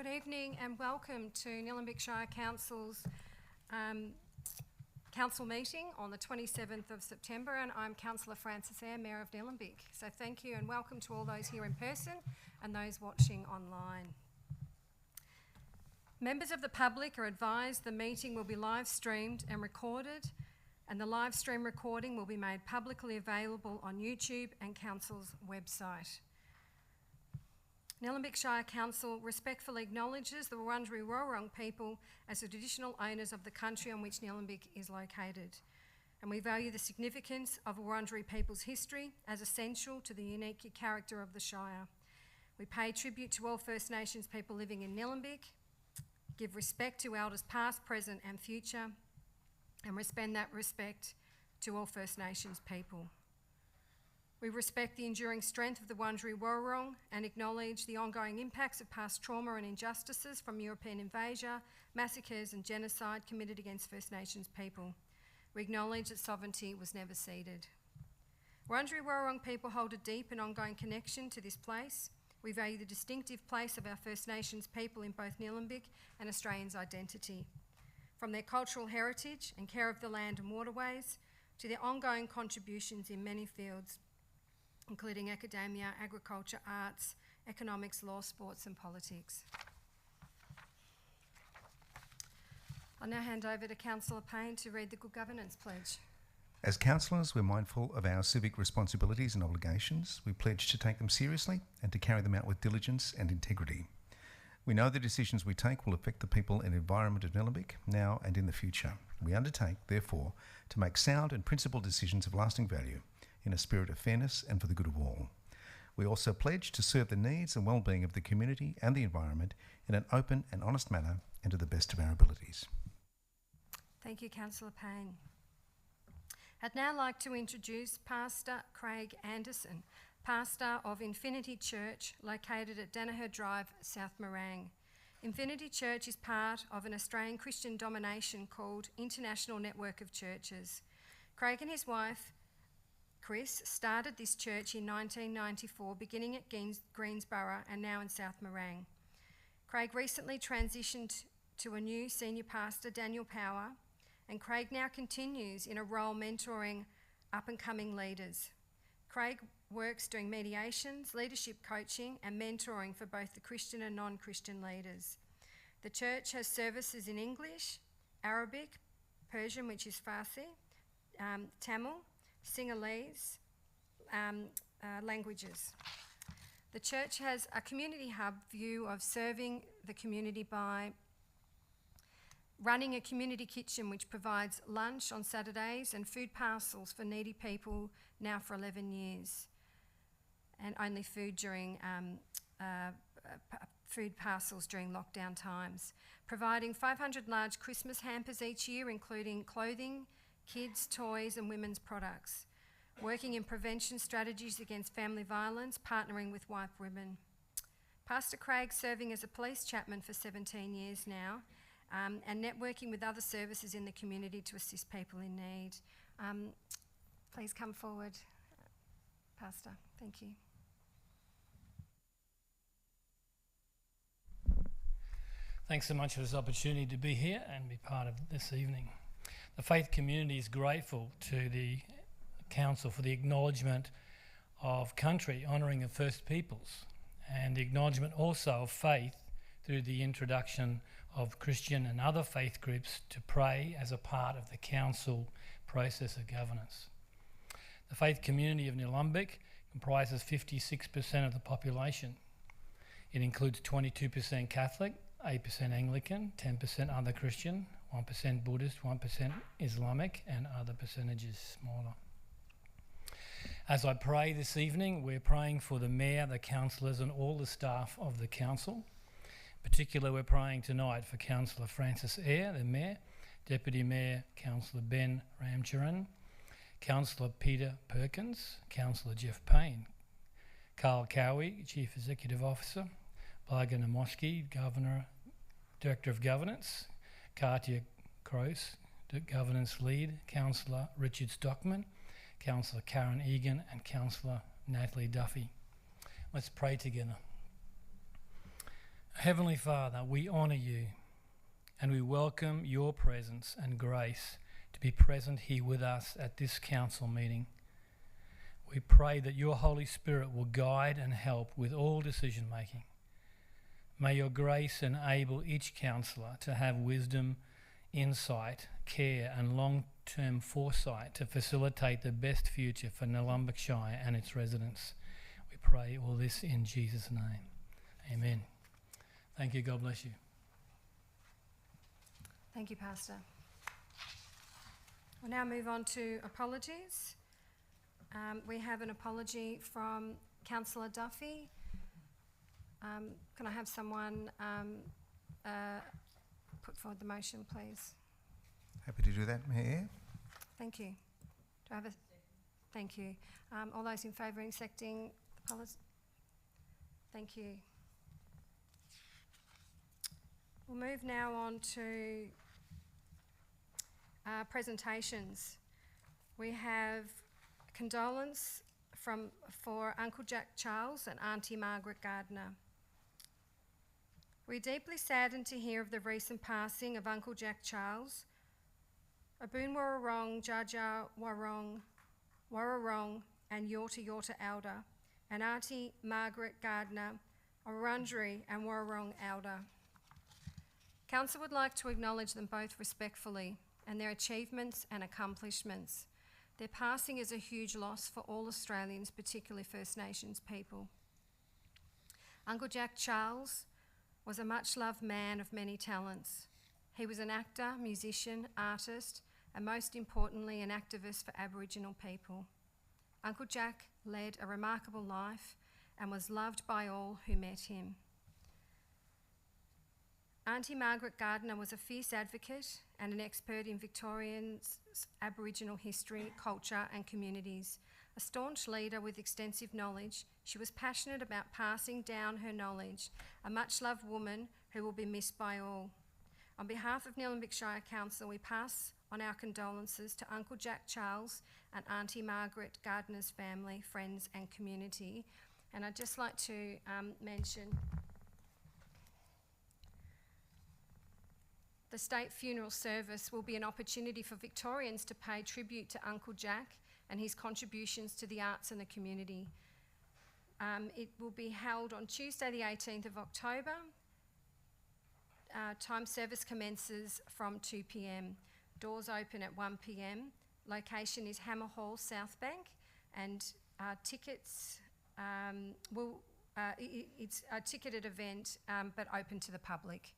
Good evening and welcome to Nielenberg Shire Council's council meeting on the 27th of September, and I'm Councillor Frances Eyre, Mayor of Nielenberg. So thank you and welcome to all those here in person and those watching online. Members of the public are advised the meeting will be live streamed and recorded, and the live stream recording will be made publicly available on YouTube and Council's website. Nielenberg Shire Council respectfully acknowledges the Wurundjeri Woi-wurrung people as the traditional owners of the country on which Nielenberg is located, and we value the significance of Wurundjeri people's history as essential to the unique character of the Shire. We pay tribute to all First Nations people living in Nielenberg, give respect to elders past, present and future, and respect that respect to all First Nations people. We respect the enduring strength of the Wurundjeri Woi-wurrung and acknowledge the ongoing impacts of past trauma and injustices from European invasion, massacres and genocide committed against First Nations people. We acknowledge that sovereignty was never ceded. Wurundjeri Woi-wurrung people hold a deep and ongoing connection to this place. We value the distinctive place of our First Nations people in both Nielenberg and Australians' identity. From their cultural heritage and care of the land and waterways to their ongoing contributions in many fields, including academia, agriculture, arts, economics, law, sports and politics. I'll now hand over to Councillor Payne to read the Good Governance Pledge. As councillors, we're mindful of our civic responsibilities and obligations. We pledge to take them seriously and to carry them out with diligence and integrity. We know the decisions we take will affect the people and environment of Nielenberg now and in the future. We undertake, therefore, to make sound and principled decisions of lasting value in a spirit of fairness and for the good of all. We also pledge to serve the needs and well-being of the community and the environment in an open and honest manner and to the best of our abilities. Thank you, Councillor Payne. I'd now like to introduce Pastor Craig Anderson, pastor of Infinity Church, located at Danaher Drive, South Morang. Infinity Church is part of an Australian Christian domination called International Network of Churches. Craig and his wife, Chris, started this church in 1994, beginning at Greensborough and now in South Morang. Craig recently transitioned to a new senior pastor, Daniel Power, and Craig now continues in a role mentoring up-and-coming leaders. Craig works doing mediations, leadership coaching and mentoring for both the Christian and non-Christian leaders. The church has services in English, Arabic, Persian, which is Farsi, Tamil, Sinhalese languages. The church has a community hub view of serving the community by running a community kitchen which provides lunch on Saturdays and food parcels for needy people now for 11 years, and only food during food parcels during lockdown times, providing 500 large Christmas hampers each year, including clothing, kids, toys and women's products, working in prevention strategies against family violence, partnering with White Women. Pastor Craig serving as a police chaplain for 17 years now, and networking with other services in the community to assist people in need. Please come forward, Pastor. Thank you. Thanks so much for this opportunity to be here and be part of this evening. The faith community is grateful to the Council for the acknowledgement of country, honouring of First Peoples, and the acknowledgement also of faith through the introduction of Christian and other faith groups to pray as a part of the Council process of governance. The faith community of Nielenberg comprises 56% of the population. It includes 22% Catholic, 8% Anglican, 10% other Christian, 1% Buddhist, 1% Islamic, and other percentages smaller. As I pray this evening, we're praying for the Mayor, the councillors and all the staff of the Council. In particular, we're praying tonight for Councillor Frances Eyre, the Mayor, Deputy Mayor Councillor Ben Ramcharan, Councillor Peter Perkins, Councillor Jeff Payne, Carl Cowie, Chief Executive Officer, Blarga Namoski, Director of Governance, Katya Kroos, Governance Lead, Councillor Richard Stockman, Councillor Karen Egan and Councillor Natalie Duffy. Let's pray together. Heavenly Father, we honour you and we welcome your presence and grace to be present here with us at this council meeting. We pray that your Holy Spirit will guide and help with all decision making. May your grace enable each councillor to have wisdom, insight, care and long-term foresight to facilitate the best future for Nielenberg Shire and its residents. We pray all this in Jesus' name. Amen. Thank you. God bless you. Thank you, Pastor. We'll now move on to apologies. We have an apology from Councillor Duffy. Can I have someone put forward the motion, please? Happy to do that, Mayor. Thank you. Do I have a... Thank you. All those in favour of accepting the policy? Thank you. We'll move now on to presentations. We have condolence for Uncle Jack Charles and Auntie Margaret Gardner. We're deeply saddened to hear of the recent passing of Uncle Jack Charles, Aboon Warrawong, Jaja Warrawong and Yorta Yorta Elder, and Auntie Margaret Gardner, a Wurundjeri and Warrawong Elder. Council would like to acknowledge them both respectfully and their achievements and accomplishments. Their passing is a huge loss for all Australians, particularly First Nations people. Uncle Jack Charles was a much-loved man of many talents. He was an actor, musician, artist, and most importantly, an activist for Aboriginal people. Uncle Jack led a remarkable life and was loved by all who met him. Auntie Margaret Gardner was a fierce advocate and an expert in Victorian's Aboriginal history, culture and communities. A staunch leader with extensive knowledge, she was passionate about passing down her knowledge, a much-loved woman who will be missed by all. On behalf of Nielenberg Shire Council, we pass on our condolences to Uncle Jack Charles and Auntie Margaret Gardner's family, friends and community. And I'd just like to mention the state funeral service will be an opportunity for Victorians to pay tribute to Uncle Jack and his contributions to the arts and the community. It will be held on Tuesday the 18th of October. Time service commences from 2 p.m. Doors open at 1 p.m. Location is Hammer Hall, South Bank, and tickets it's a ticketed event but open to the public.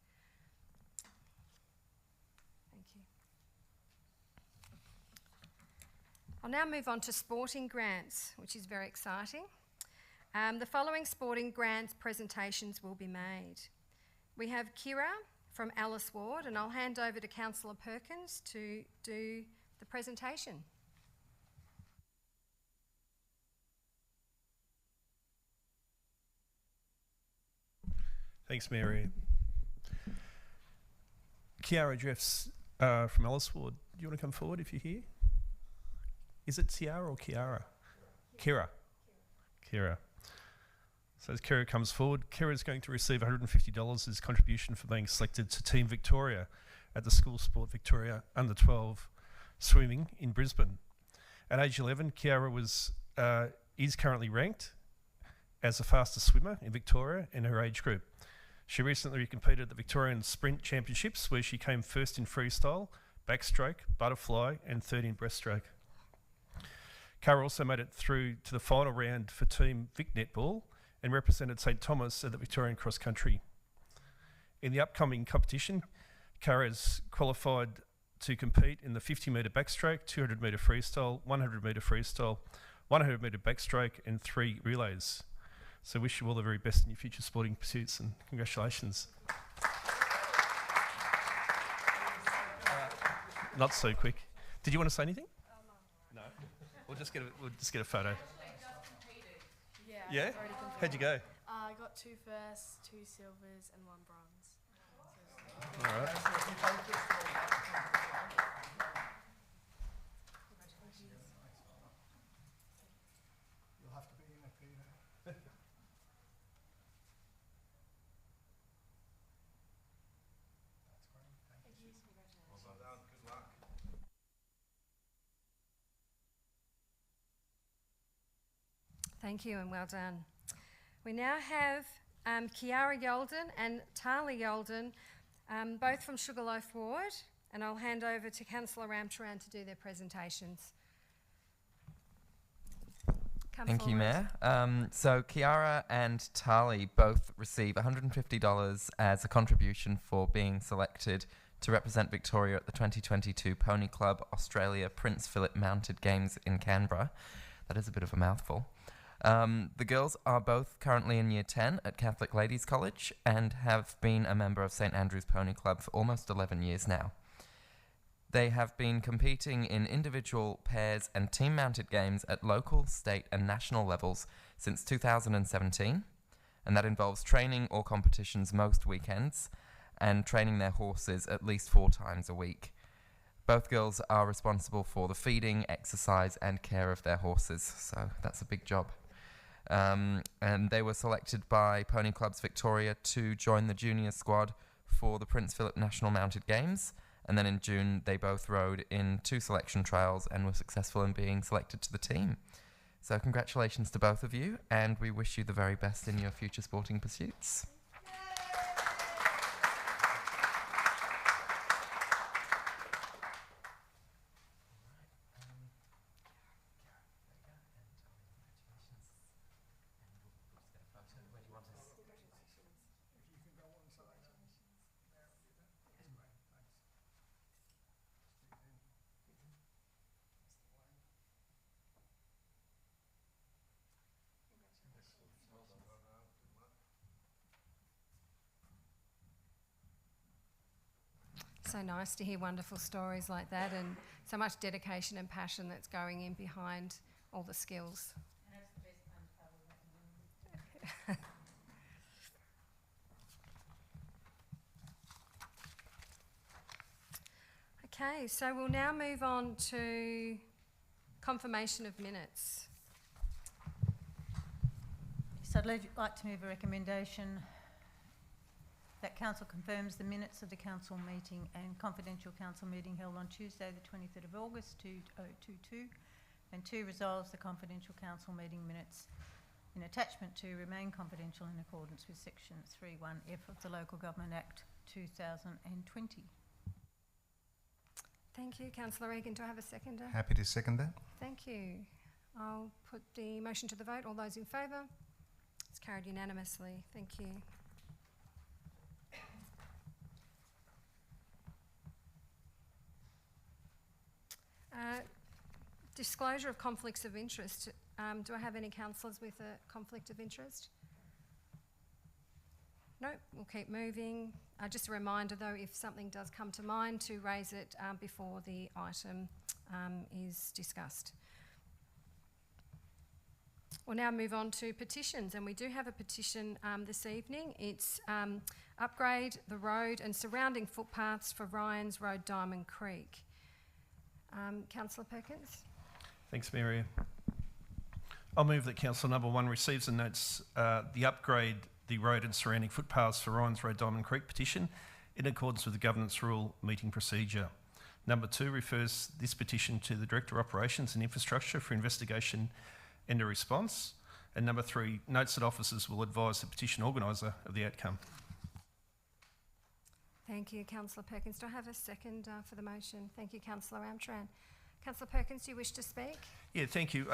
I'll now move on to sporting grants, which is very exciting. The following sporting grants presentations will be made. We have Kira from Alice Ward, and I'll hand over to Councillor Perkins to do the presentation. Thanks, Mary. Kiara Jeffs from Alice Ward. Do you want to come forward if you're here? Is it Tiara or Kiara? Kira. Kira. So as Kira comes forward, Kira is going to receive $150 as contribution for being selected to Team Victoria at the School Sport Victoria Under-12 swimming in Brisbane. At age 11, Kiara is currently ranked as the fastest swimmer in Victoria in her age group. She recently competed at the Victorian Sprint Championships, where she came first in freestyle, backstroke, butterfly and third in breaststroke. Kara also made it through to the final round for Team Vic Netball and represented St Thomas at the Victorian Cross Country. In the upcoming competition, Kara is qualified to compete in the 50-metre backstroke, 200-metre freestyle, 100-metre freestyle, 100-metre backstroke and 3 relays. So wish you all the very best in your future sporting pursuits and congratulations. Not so quick. Did you want to say anything? No. We'll just get a photo. Yeah? How'd you go? I got 2 firsts, 2 silvers and 1 bronze. All right. You'll have to be in a Peter. Thank you and well done. We now have Kiara Yolden and Tali Yolden, both from Sugarloaf Ward, and I'll hand over to Councillor Ramcharan to do their presentations. Thank you, Mayor. So Kiara and Tali both receive $150 as a contribution for being selected to represent Victoria at the 2022 Pony Club Australia Prince Philip Mounted Games in Canberra. That is a bit of a mouthful. The girls are both currently in Year 10 at Catholic Ladies College and have been a member of St Andrew's Pony Club for almost 11 years now. They have been competing in individual, pairs and team-mounted games at local, state and national levels since 2017, and that involves training or competitions most weekends and training their horses at least 4 times a week. Both girls are responsible for the feeding, exercise and care of their horses, so that's a big job. And they were selected by Pony Clubs Victoria to join the junior squad for the Prince Philip National Mounted Games, and then in June they both rode in 2 selection trials and were successful in being selected to the team. So congratulations to both of you, and we wish you the very best in your future sporting pursuits. So nice to hear wonderful stories like that, and so much dedication and passion that's going in behind all the skills. Okay, so we'll now move on to confirmation of minutes. So I'd like to move a recommendation that Council confirms the minutes of the Council meeting and confidential Council meeting held on Tuesday the 23rd of August 2022, and 2, resolves the confidential Council meeting minutes in attachment 2 remain confidential in accordance with section 3(1)(f) of the Local Government Act 2020. Thank you. Councillor Regan, do I have a seconder? Happy to second that. Thank you. I'll put the motion to the vote. All those in favour? It's carried unanimously. Thank you. Disclosure of conflicts of interest. Do I have any councillors with a conflict of interest? No, we'll keep moving. Just a reminder though, if something does come to mind, to raise it before the item is discussed. We'll now move on to petitions, and we do have a petition this evening. It's upgrade the road and surrounding footpaths for Ryan's Road, Diamond Creek. Councillor Perkins. Thanks, Mary. I'll move that Council Number 1 receives and notes the upgrade the road and surrounding footpaths for Ryan's Road, Diamond Creek petition in accordance with the Governance Rule meeting procedure. Number 2 refers this petition to the Director of Operations and Infrastructure for investigation and a response. And number 3 notes that officers will advise the petition organiser of the outcome. Thank you, Councillor Perkins. Do I have a second for the motion? Thank you, Councillor Ramcharan. Councillor Perkins, do you wish to speak? Yeah, thank you.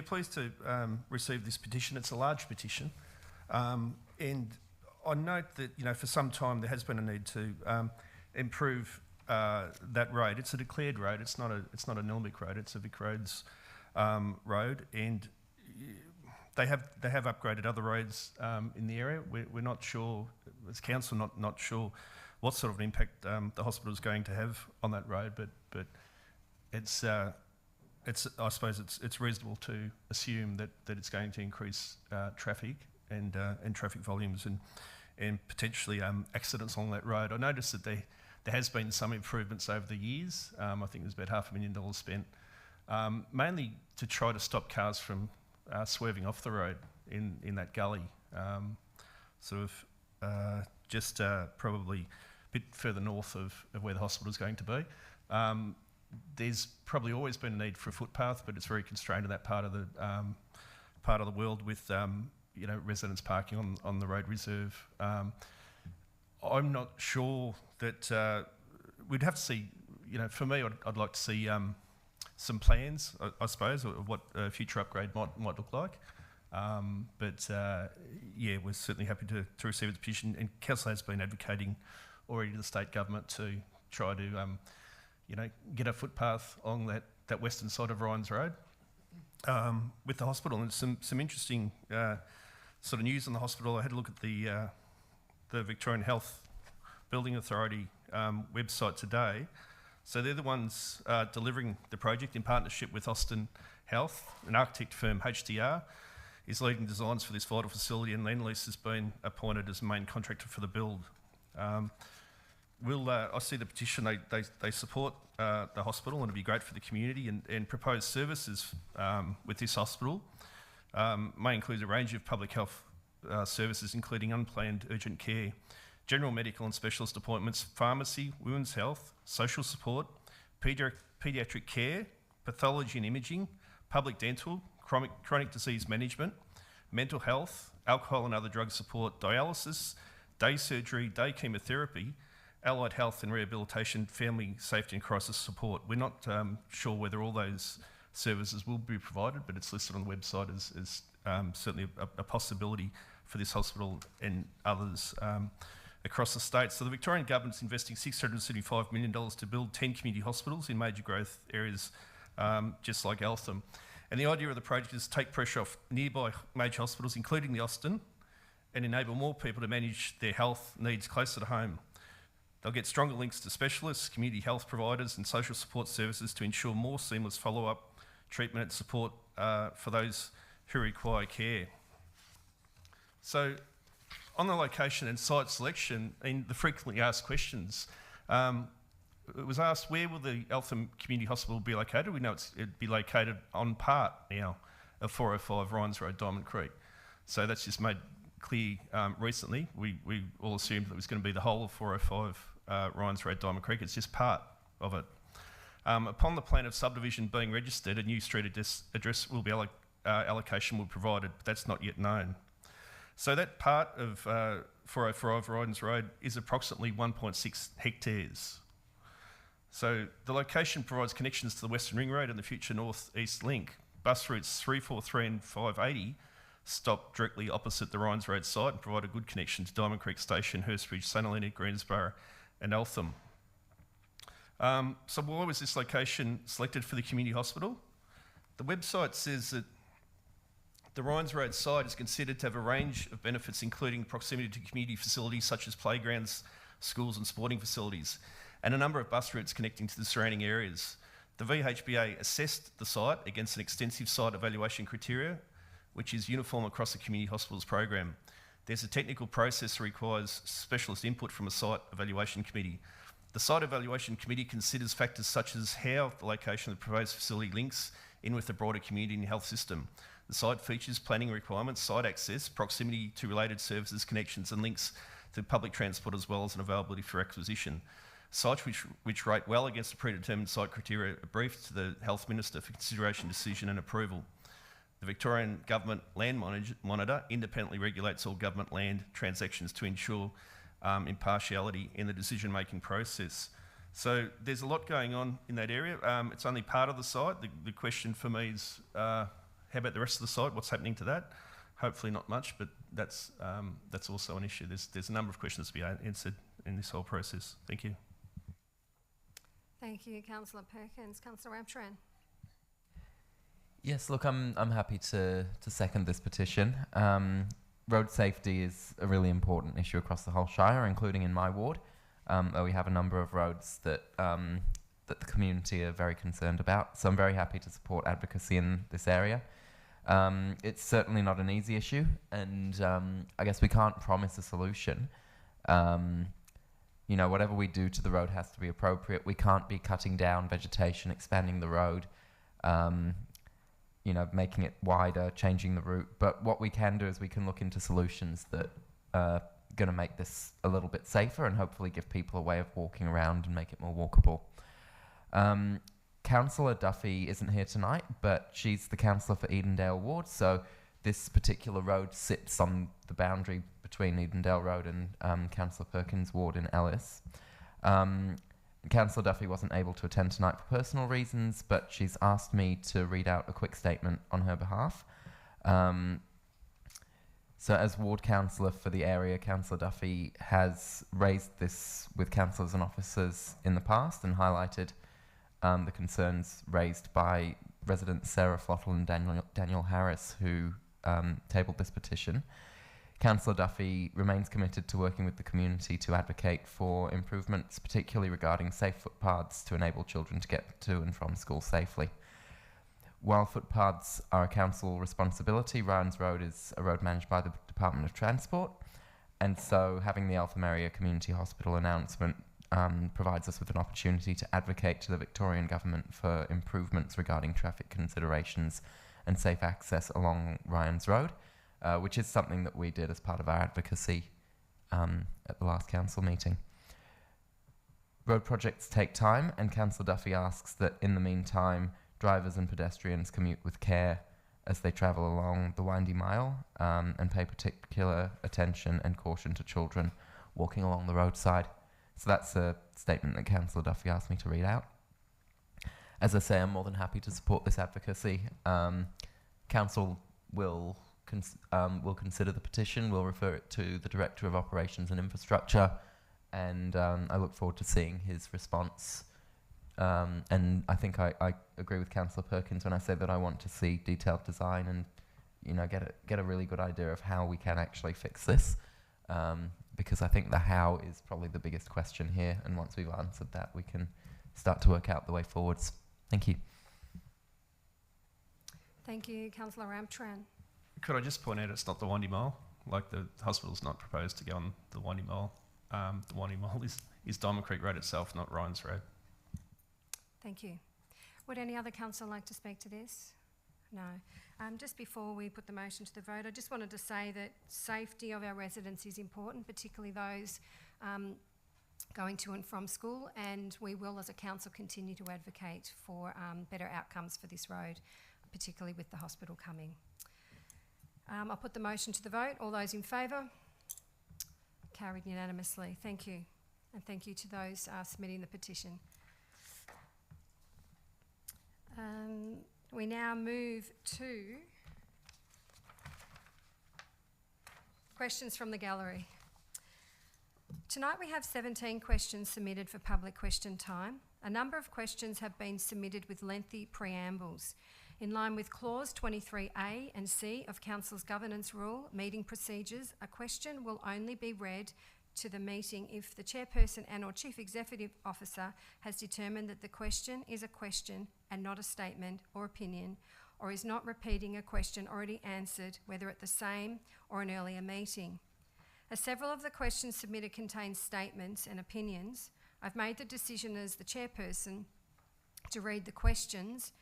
Pleased to receive this petition. It's a large petition. And I note that, for some time there has been a need to improve that road. It's a declared road. It's not a Nielenberg road. It's a Vic Roads road, and they have upgraded other roads in the area. We're not sure, as council, not sure what sort of an impact the hospital is going to have on that road, but it's I suppose it's reasonable to assume that it's going to increase traffic and traffic volumes and potentially accidents along that road. I noticed that there has been some improvements over the years. I think there's about $500,000 spent, mainly to try to stop cars from swerving off the road in that gully, probably a bit further north of where the hospital is going to be. There's probably always been a need for a footpath, but it's very constrained in that part of part of the world with residents parking on the road reserve. I'm not sure that we'd have to see. For me, I'd like to see some plans, I suppose, of what a future upgrade might look like. We're certainly happy to receive the petition, and Council has been advocating already to the state government to try to get a footpath along that western side of Ryan's Road with the hospital. And some interesting sort of news on the hospital. I had a look at the Victorian Health Building Authority website today. So they're the ones delivering the project in partnership with Austin Health. An architect firm, HDR, is leading designs for this vital facility, and Lendlease has been appointed as the main contractor for the build. I see the petition. They support the hospital, and it'd be great for the community. And proposed services with this hospital may include a range of public health services, including unplanned urgent care, general medical and specialist appointments, pharmacy, women's health, social support, paediatric care, pathology and imaging, public dental, chronic disease management, mental health, alcohol and other drug support, dialysis, day surgery, day chemotherapy, allied health and rehabilitation, family safety and crisis support. We're not sure whether all those services will be provided, but it's listed on the website as certainly a possibility for this hospital and others across the state. So the Victorian government's investing $675 million to build 10 community hospitals in major growth areas just like Alphan. And the idea of the project is to take pressure off nearby major hospitals, including the Austin, and enable more people to manage their health needs closer to home. They'll get stronger links to specialists, community health providers and social support services to ensure more seamless follow-up, treatment and support for those who require care. So on the location and site selection, and the frequently asked questions, it was asked, where will the Alphan Community Hospital be located? We know it'd be located on part now of 405 Ryan's Road, Diamond Creek. So that's just made clear recently. We all assumed that it was going to be the whole of 405 Ryan's Road, Diamond Creek. It's just part of it. Upon the plan of subdivision being registered, a new street address will be allocation will be provided, but that's not yet known. So that part of 405 Ryan's Road is approximately 1.6 hectares. So the location provides connections to the Western Ring Road and the future North-East Link. Bus routes 343 and 580 stop directly opposite the Ryan's Road site and provide a good connection to Diamond Creek Station, Hurstbridge, St Helena, Greensborough and Altham. So why was this location selected for the community hospital? The website says that the Ryan's Road site is considered to have a range of benefits, including proximity to community facilities such as playgrounds, schools and sporting facilities, and a number of bus routes connecting to the surrounding areas. The VHBA assessed the site against an extensive site evaluation criteria, which is uniform across the community hospitals program. There's a technical process that requires specialist input from a site evaluation committee. The site evaluation committee considers factors such as how the location of the proposed facility links in with the broader community and health system. The site features planning requirements, site access, proximity to related services, connections and links to public transport, as well as an availability for acquisition. Sites which rate well against the predetermined site criteria are briefed to the Health Minister for consideration, decision and approval. The Victorian Government Land Monitor independently regulates all government land transactions to ensure impartiality in the decision-making process. So there's a lot going on in that area. It's only part of the site. The question for me is, how about the rest of the site? What's happening to that? Hopefully not much, but that's also an issue. There's a number of questions to be answered in this whole process. Thank you. Thank you, Councillor Perkins. Councillor Abtran. Yes, look, I'm happy to second this petition. Road safety is a really important issue across the whole Shire, including in my ward, where we have a number of roads that the community are very concerned about. So I'm very happy to support advocacy in this area. It's certainly not an easy issue, and I guess we can't promise a solution. You know, whatever we do to the road has to be appropriate. We can't be cutting down vegetation, expanding the road, you know, making it wider, changing the route. But what we can do is we can look into solutions that are going to make this a little bit safer and hopefully give people a way of walking around and make it more walkable. Councillor Duffy isn't here tonight, but she's the councillor for Edendale Ward, so this particular road sits on the boundary between Edendale Road and Councillor Perkins' ward in Ellis. Councillor Duffy wasn't able to attend tonight for personal reasons, but she's asked me to read out a quick statement on her behalf. So as ward councillor for the area, Councillor Duffy has raised this with councillors and officers in the past and highlighted the concerns raised by residents Sarah Flottle and Daniel Harris, who tabled this petition. Councillor Duffy remains committed to working with the community to advocate for improvements, particularly regarding safe footpaths to enable children to get to and from school safely. While footpaths are a council responsibility, Ryans Road is a road managed by the Department of Transport, and so having the Alphan Area Community Hospital announcement provides us with an opportunity to advocate to the Victorian Government for improvements regarding traffic considerations and safe access along Ryans Road, which is something that we did as part of our advocacy at the last council meeting. Road projects take time, and Councillor Duffy asks that in the meantime, drivers and pedestrians commute with care as they travel along the windy mile and pay particular attention and caution to children walking along the roadside. So that's a statement that Councillor Duffy asked me to read out. As I say, I'm more than happy to support this advocacy. Council will consider the petition, we'll refer it to the Director of Operations and Infrastructure, and I look forward to seeing his response. And I think I agree with Councillor Perkins when I say that I want to see detailed design and, you know, get a really good idea of how we can actually fix this, because I think the how is probably the biggest question here, and once we've answered that, we can start to work out the way forwards. Thank you. Thank you, Councillor Ramtran. Could I just point out it's not the windy mile? Like, the hospital's not proposed to go on the windy mile. The windy mile is Diamond Creek Road itself, not Ryans Road. Thank you. Would any other councillor like to speak to this? No. Just before we put the motion to the vote, I just wanted to say that safety of our residents is important, particularly those going to and from school, and we will as a council continue to advocate for better outcomes for this road, particularly with the hospital coming. I'll put the motion to the vote. All those in favour? Carried unanimously. Thank you. And thank you to those submitting the petition. We now move to questions from the gallery. Tonight we have 17 questions submitted for public question time. A number of questions have been submitted with lengthy preambles. In line with clause 23A and C of Council's Governance Rule, Meeting Procedures, a question will only be read to the meeting if the chairperson and or chief executive officer has determined that the question is a question and not a statement or opinion, or is not repeating a question already answered, whether at the same or an earlier meeting. As several of the questions submitted contain statements and opinions, I've made the decision as the chairperson to read the questions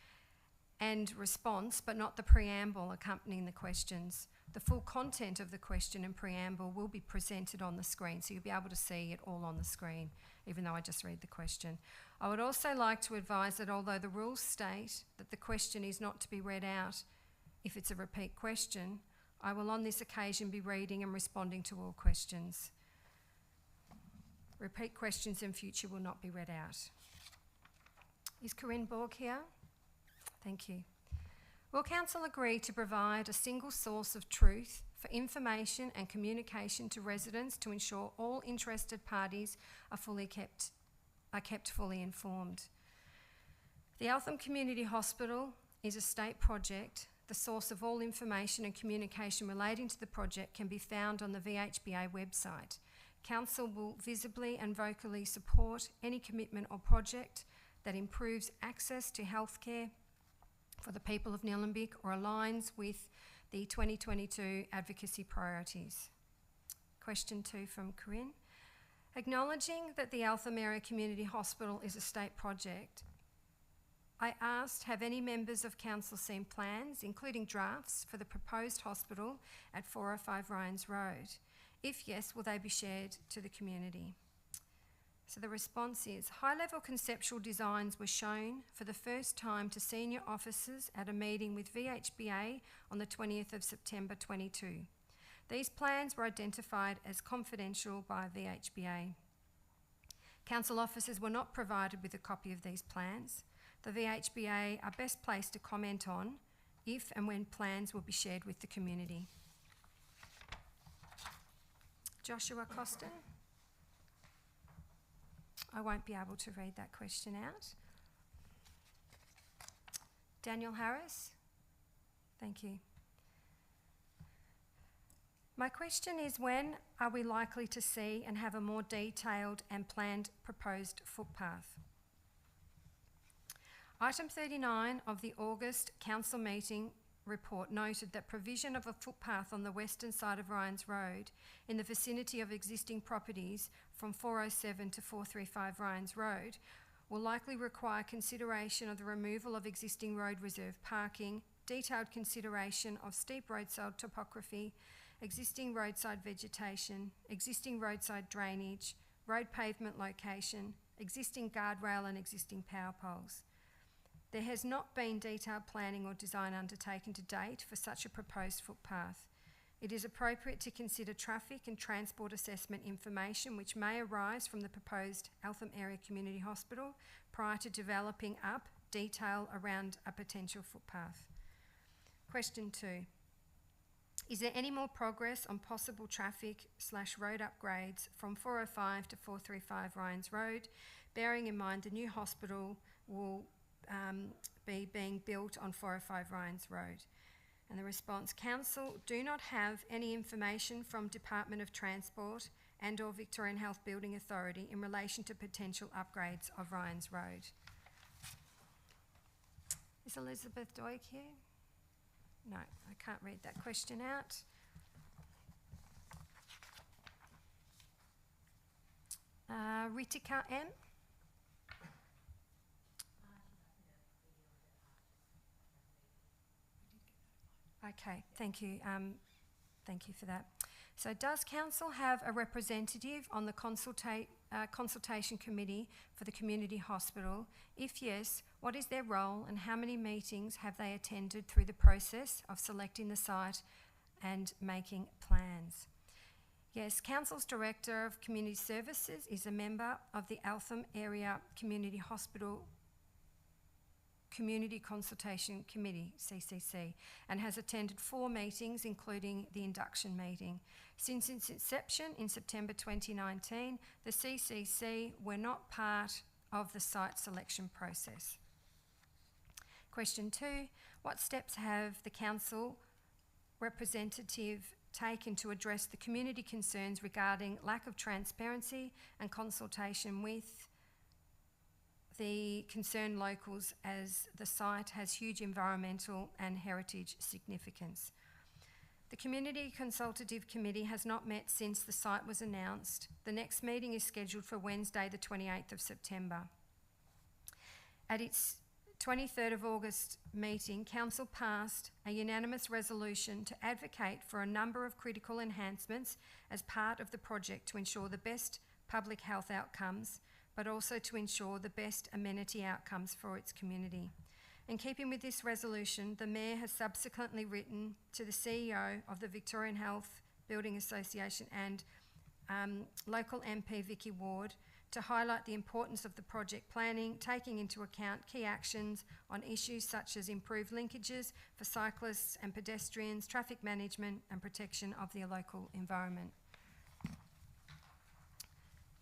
and response, but not the preamble accompanying the questions. The full content of the question and preamble will be presented on the screen, so you'll be able to see it all on the screen, even though I just read the question. I would also like to advise that although the rules state that the question is not to be read out if it's a repeat question, I will on this occasion be reading and responding to all questions. Repeat questions in future will not be read out. Is Corinne Borg here? Thank you. Will Council agree to provide a single source of truth for information and communication to residents to ensure all interested parties are kept fully informed? The Alphan Community Hospital is a state project. The source of all information and communication relating to the project can be found on the VHBA website. Council will visibly and vocally support any commitment or project that improves access to healthcare for the people of Nielenberg or aligns with the 2022 advocacy priorities. Question 2 from Corinne. Acknowledging that the Alphan Area Community Hospital is a state project, I asked, have any members of council seen plans, including drafts, for the proposed hospital at 405 Ryans Road? If yes, will they be shared to the community? So the response is, high-level conceptual designs were shown for the first time to senior officers at a meeting with VHBA on the 20th of September 22. These plans were identified as confidential by VHBA. Council officers were not provided with a copy of these plans. The VHBA are best placed to comment on if and when plans will be shared with the community. Joshua Costin. I won't be able to read that question out. Daniel Harris. Thank you. My question is, when are we likely to see and have a more detailed and planned proposed footpath? Item 39 of the August Council meeting report noted that provision of a footpath on the western side of Ryans Road in the vicinity of existing properties from 407 to 435 Ryans Road will likely require consideration of the removal of existing road reserve parking, detailed consideration of steep roadside topography, existing roadside vegetation, existing roadside drainage, road pavement location, existing guardrail and existing power poles. There has not been detailed planning or design undertaken to date for such a proposed footpath. It is appropriate to consider traffic and transport assessment information which may arise from the proposed Alphan Area Community Hospital prior to developing up detail around a potential footpath. Question 2. Is there any more progress on possible traffic/road upgrades from 405 to 435 Ryans Road, bearing in mind the new hospital will be being built on 405 Ryans Road? And the response, Council do not have any information from Department of Transport and or Victorian Health Building Authority in relation to potential upgrades of Ryans Road. Is Elizabeth Doig here? No, I can't read that question out. Ritika M. Okay, thank you. Thank you for that. So does Council have a representative on the Consultation Committee for the Community Hospital? If yes, what is their role and how many meetings have they attended through the process of selecting the site and making plans? Yes, Council's Director of Community Services is a member of the Alphan Area Community Hospital Community Consultation Committee, CCC, and has attended 4 meetings, including the induction meeting. Since its inception in September 2019, the CCC were not part of the site selection process. Question 2, what steps have the Council representative taken to address the community concerns regarding lack of transparency and consultation with the concerned locals, as the site has huge environmental and heritage significance? The Community Consultative Committee has not met since the site was announced. The next meeting is scheduled for Wednesday, the 28th of September. At its 23rd of August meeting, Council passed a unanimous resolution to advocate for a number of critical enhancements as part of the project to ensure the best public health outcomes, but also to ensure the best amenity outcomes for its community. In keeping with this resolution, the Mayor has subsequently written to the CEO of the Victorian Health Building Association and local MP Vicky Ward to highlight the importance of the project planning, taking into account key actions on issues such as improved linkages for cyclists and pedestrians, traffic management and protection of the local environment.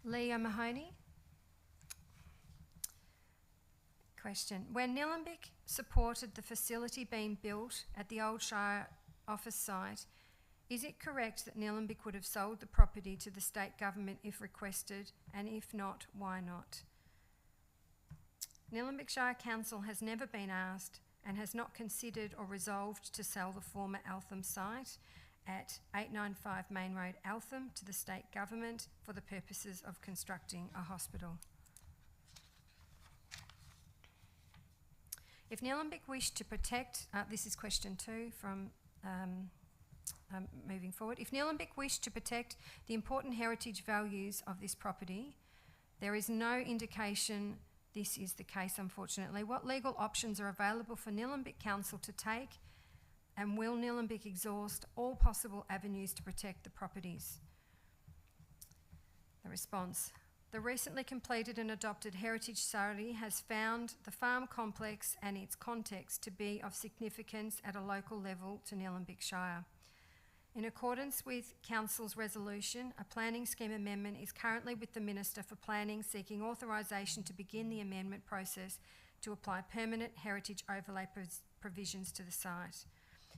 Leah Mahoney. Question. When Nielenberg supported the facility being built at the Old Shire office site, is it correct that Nielenberg would have sold the property to the state government if requested, and if not, why not? Nielenberg Shire Council has never been asked and has not considered or resolved to sell the former Alphan site at 895 Main Road, Alphan, to the state government for the purposes of constructing a hospital. If Nielenberg wished to protect, this is question 2 from moving forward. If Nielenberg wished to protect the important heritage values of this property, There is no indication this is the case, unfortunately. What legal options are available for Nielenberg Council to take, and will Nielenberg exhaust all possible avenues to protect the properties? The response. The recently completed and adopted Heritage Study has found the farm complex and its context to be of significance at a local level to Nielenberg Shire. In accordance with Council's resolution, a planning scheme amendment is currently with the Minister for Planning seeking authorisation to begin the amendment process to apply permanent heritage overlay provisions to the site.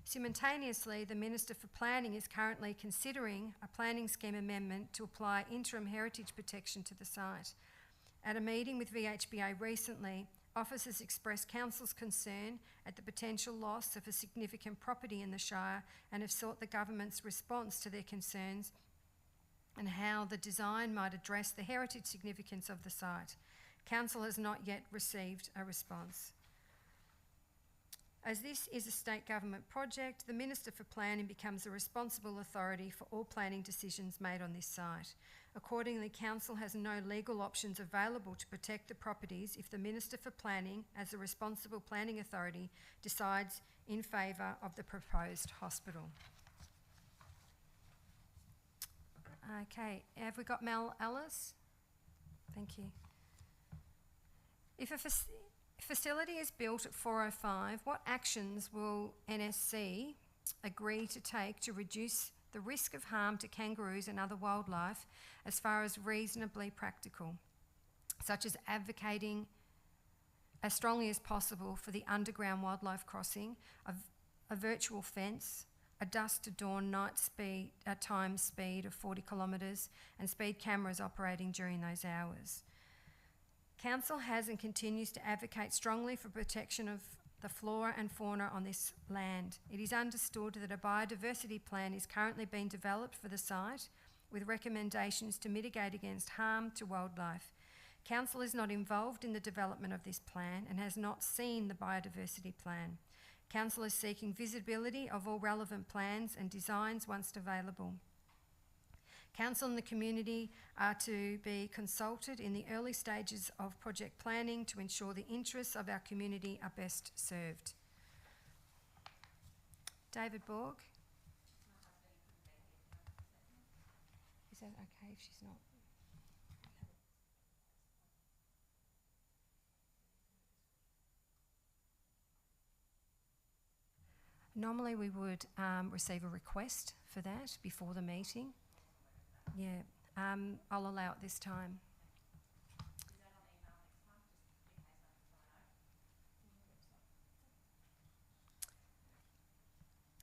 Simultaneously, the Minister for Planning is currently considering a planning scheme amendment to apply interim heritage protection to the site. At a meeting with VHBA recently, officers expressed Council's concern at the potential loss of a significant property in the Shire and have sought the Government's response to their concerns and how the design might address the heritage significance of the site. Council has not yet received a response. As this is a state government project, the Minister for Planning becomes the responsible authority for all planning decisions made on this site. Accordingly, Council has no legal options available to protect the properties if the Minister for Planning, as the responsible planning authority, decides in favour of the proposed hospital. Okay, have we got Mel Ellis? Thank you. If a facility is built at 405, what actions will NSC agree to take to reduce the risk of harm to kangaroos and other wildlife as far as reasonably practical, such as advocating as strongly as possible for the underground wildlife crossing, a virtual fence, a dusk to dawn time speed of 40 kilometres, and speed cameras operating during those hours. Council has and continues to advocate strongly for protection of the flora and fauna on this land. It is understood that a biodiversity plan is currently being developed for the site with recommendations to mitigate against harm to wildlife. Council is not involved in the development of this plan and has not seen the biodiversity plan. Council is seeking visibility of all relevant plans and designs once available. Council and the community are to be consulted in the early stages of project planning to ensure the interests of our community are best served. David Borg? Is that okay if she's not? Normally we would receive a request for that before the meeting. Yeah, I'll allow it this time.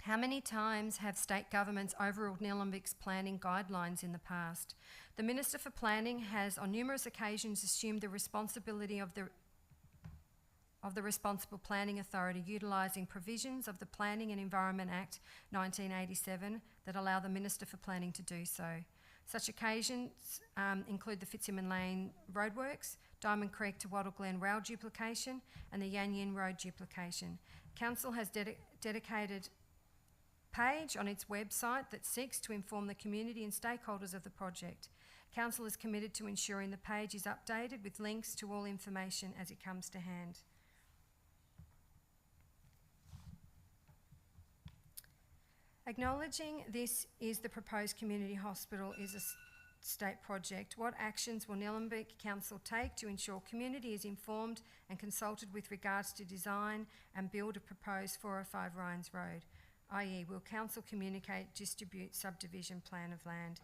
How many times have state governments overruled Nielenberg's planning guidelines in the past? The Minister for Planning has on numerous occasions assumed the responsibility of the Responsible Planning Authority, utilising provisions of the Planning and Environment Act 1987 that allow the Minister for Planning to do so. Such occasions include the Fitzsimon Lane roadworks, Diamond Creek to Wattle Glen rail duplication, and the Yan Yin Road duplication. Council has dedicated page on its website that seeks to inform the community and stakeholders of the project. Council is committed to ensuring the page is updated with links to all information as it comes to hand. Acknowledging this is the proposed community hospital is a state project, what actions will Nielenberg Council take to ensure community is informed and consulted with regards to design and build a proposed 405 Ryans Road, i.e. will Council communicate, distribute subdivision plan of land?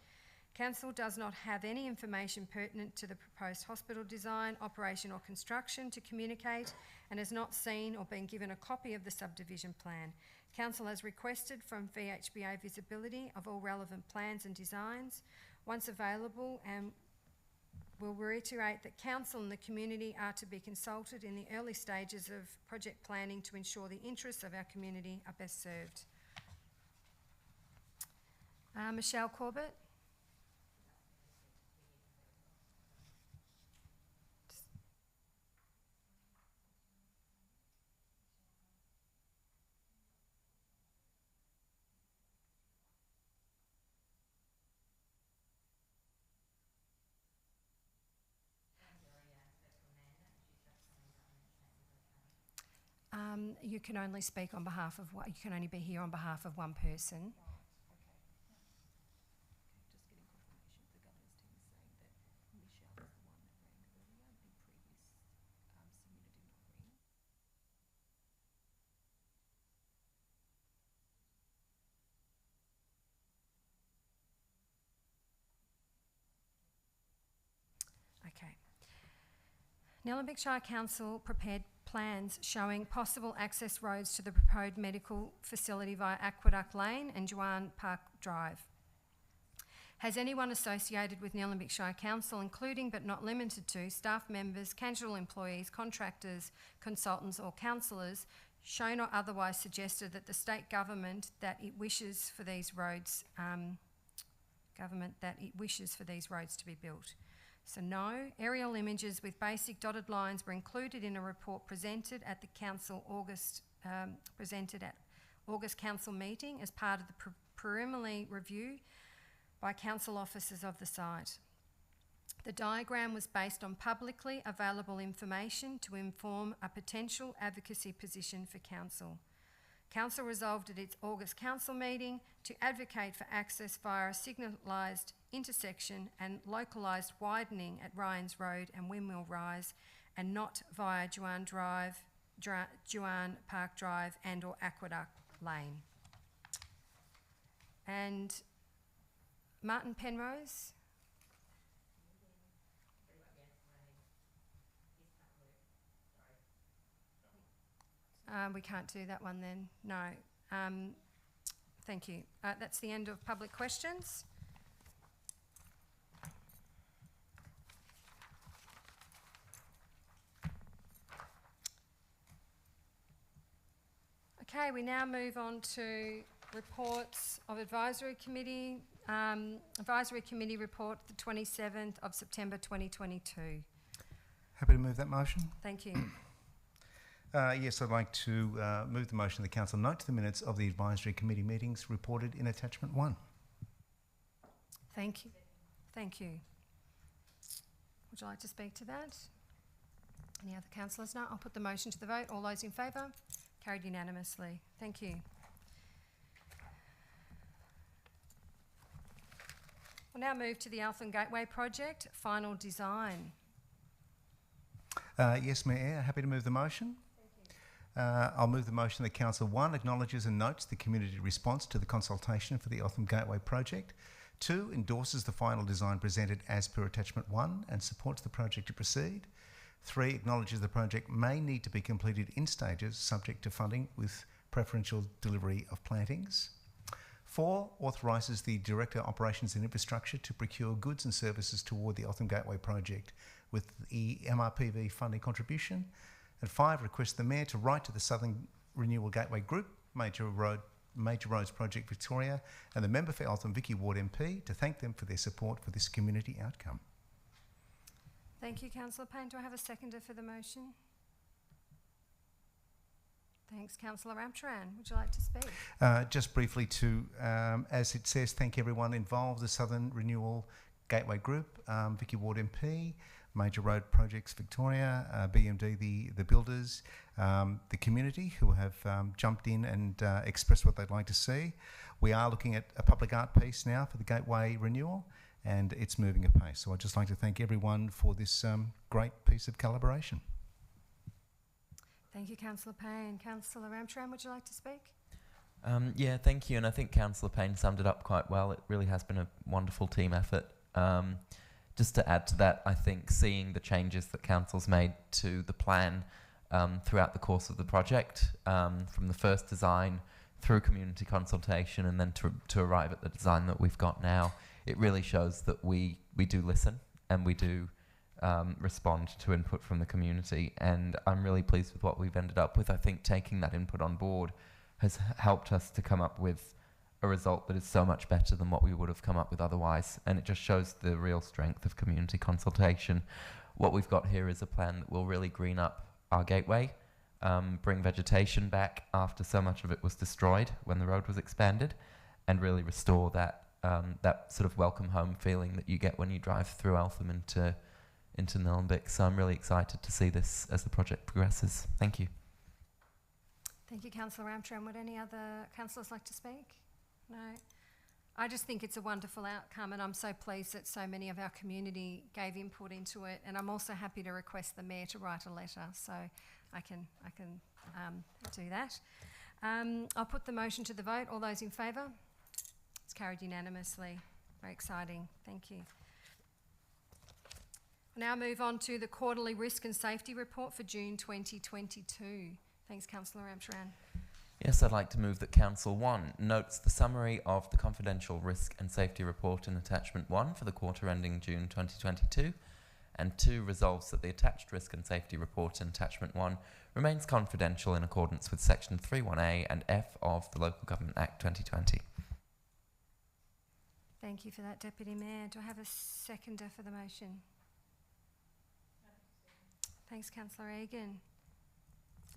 Council does not have any information pertinent to the proposed hospital design, operation or construction to communicate and has not seen or been given a copy of the subdivision plan. Council has requested from VHBA visibility of all relevant plans and designs. Once available, and will reiterate that Council and the community are to be consulted in the early stages of project planning to ensure the interests of our community are best served. Michelle Corbett. You can only speak on behalf of one. You can only be here on behalf of one person. Okay. Nielenberg Shire Council prepared plans showing possible access roads to the proposed medical facility via Aqueduct Lane and Juan Park Drive. Has anyone associated with Nielenberg Shire Council, including but not limited to staff members, casual employees, contractors, consultants or councillors, shown or otherwise suggested that the state government that it wishes for these roads to be built? So no. Aerial images with basic dotted lines were included in a report presented at the council August council meeting as part of the preliminary review by council officers of the site. The diagram was based on publicly available information to inform a potential advocacy position for council. Council resolved at its August council meeting to advocate for access via a signalised intersection and localised widening at Ryans Road and Windmill Rise, and not via Juan Park Drive and or Aqueduct Lane. And Martin Penrose. We can't do that one then, no. Thank you. That's the end of public questions. Okay, we now move on to reports of Advisory Committee. Advisory Committee report the 27th of September 2022. Happy to move that motion. Thank you. Yes, I'd like to move the motion the council note the minutes of the Advisory Committee meetings reported in attachment 1. Thank you. Thank you. Would you like to speak to that? Any other councillors? No. I'll put the motion to the vote. All those in favour? Carried unanimously. Thank you. We'll now move to the Alphan Gateway project, final design. Yes, Mayor, happy to move the motion. I'll move the motion that Council 1 acknowledges and notes the community response to the consultation for the Alphan Gateway project. 2, endorses the final design presented as per attachment 1 and supports the project to proceed. 3, acknowledges the project may need to be completed in stages subject to funding with preferential delivery of plantings. 4, authorises the Director of Operations and Infrastructure to procure goods and services toward the Alphan Gateway project with the MRPV funding contribution. And 5, requests the Mayor to write to the Southern Renewal Gateway Group, Major Roads Project Victoria, and the member for Alphan, Vicky Ward MP, to thank them for their support for this community outcome. Thank you, Councillor Payne. Do I have a seconder for the motion? Thanks. Councillor Ramcharan, would you like to speak? Just briefly to, as it says, thank everyone involved, the Southern Renewal Gateway Group, Vicky Ward MP, Major Road Projects Victoria, BMD, the builders, the community who have jumped in and expressed what they'd like to see. We are looking at a public art piece now for the Gateway renewal, and it's moving apace. So I'd just like to thank everyone for this great piece of collaboration. Thank you, Councillor Payne. Councillor Ramcharan, would you like to speak? Yeah, thank you. And I think Councillor Payne summed it up quite well. It really has been a wonderful team effort. Just to add to that, I think seeing the changes that Council's made to the plan throughout the course of the project, from the first design through community consultation and then to arrive at the design that we've got now, it really shows that we do listen and we do respond to input from the community. And I'm really pleased with what we've ended up with. I think taking that input on board has helped us to come up with a result that is so much better than what we would have come up with otherwise, and it just shows the real strength of community consultation. What we've got here is a plan that will really green up our gateway, bring vegetation back after so much of it was destroyed when the road was expanded, and really restore that that sort of welcome home feeling that you get when you drive through Alphan into Nielenberg. So I'm really excited to see this as the project progresses. Thank you. Thank you, Councillor Ramtran. Would any other councillors like to speak? No. I just think it's a wonderful outcome, and I'm so pleased that so many of our community gave input into it. And I'm also happy to request the Mayor to write a letter, so I can do that. I'll put the motion to the vote. All those in favour? It's carried unanimously. Very exciting. Thank you. We'll now move on to the quarterly risk and safety report for June 2022. Thanks, Councillor Ramtran. Yes, I'd like to move that Council 1 notes the summary of the confidential risk and safety report in Attachment 1 for the quarter ending June 2022, and 2 resolves that the attached risk and safety report in Attachment 1 remains confidential in accordance with Section 3(1)(a) and F of the Local Government Act 2020. Thank you for that, Deputy Mayor. Do I have a seconder for the motion? Thanks, Councillor Egan.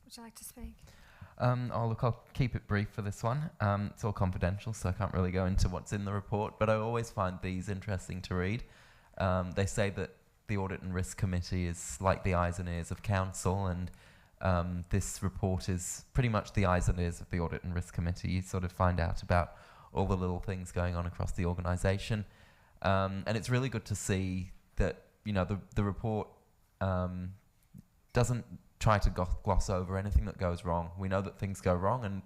Would you like to speak? I'll keep it brief for this one. It's all confidential, so I can't really go into what's in the report, but I always find these interesting to read. They say that the Audit and Risk Committee is like the eyes and ears of Council, and this report is pretty much the eyes and ears of the Audit and Risk Committee. You sort of find out about all the little things going on across the organisation, and it's really good to see that, you know, the report doesn't try to gloss over anything that goes wrong. We know that things go wrong, and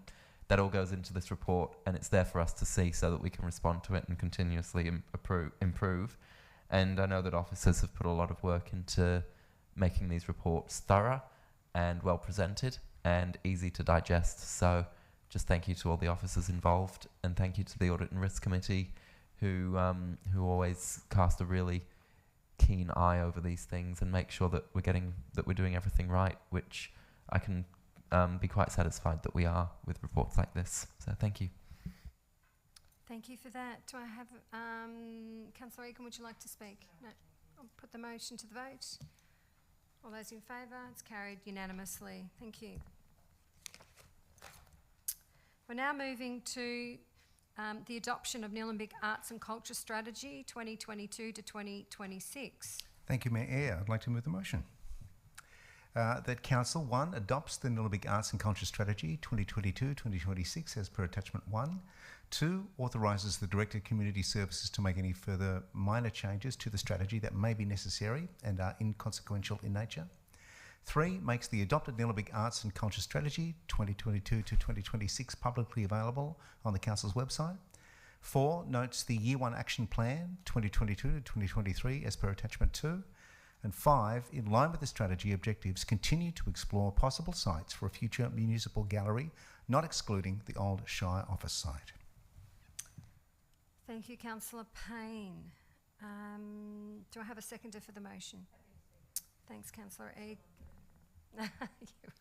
that all goes into this report, and it's there for us to see so that we can respond to it and continuously improve. And I know that officers have put a lot of work into making these reports thorough and well presented and easy to digest. So just thank you to all the officers involved, and thank you to the Audit and Risk Committee who always cast a really keen eye over these things and make sure that we're doing everything right, which I can be quite satisfied that we are with reports like this. So thank you. Thank you for that. Do I have Councillor Egan? Would you like to speak? No. I'll put the motion to the vote. All those in favour? It's carried unanimously. Thank you. We're now moving to the adoption of Nielenberg Arts and Culture Strategy 2022 to 2026. Thank you, Mayor. I'd like to move the motion. That Council 1 adopts the Nielenberg Arts and Culture Strategy 2022-2026 as per Attachment 1. 2, authorises the Director of Community Services to make any further minor changes to the strategy that may be necessary and are inconsequential in nature. 3, makes the adopted Nielenberg Arts and Culture Strategy 2022 to 2026 publicly available on the Council's website. 4, notes the Year 1 Action Plan 2022 to 2023 as per Attachment 2. And 5, in line with the strategy objectives, continue to explore possible sites for a future municipal gallery, not excluding the old Shire office site. Thank you, Councillor Payne. Do I have a seconder for the motion? Thanks, Councillor Egan. You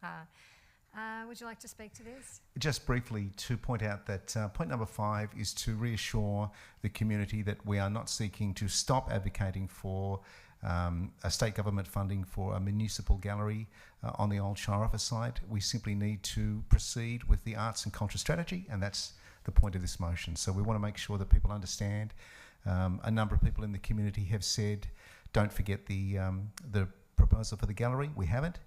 are. Would you like to speak to this? Just briefly to point out that point number 5 is to reassure the community that we are not seeking to stop advocating for a state government funding for a municipal gallery on the old Shire office site. We simply need to proceed with the arts and culture strategy, and that's the point of this motion. So we want to make sure that people understand. A number of people in the community have said, don't forget the proposal for the gallery. We haven't.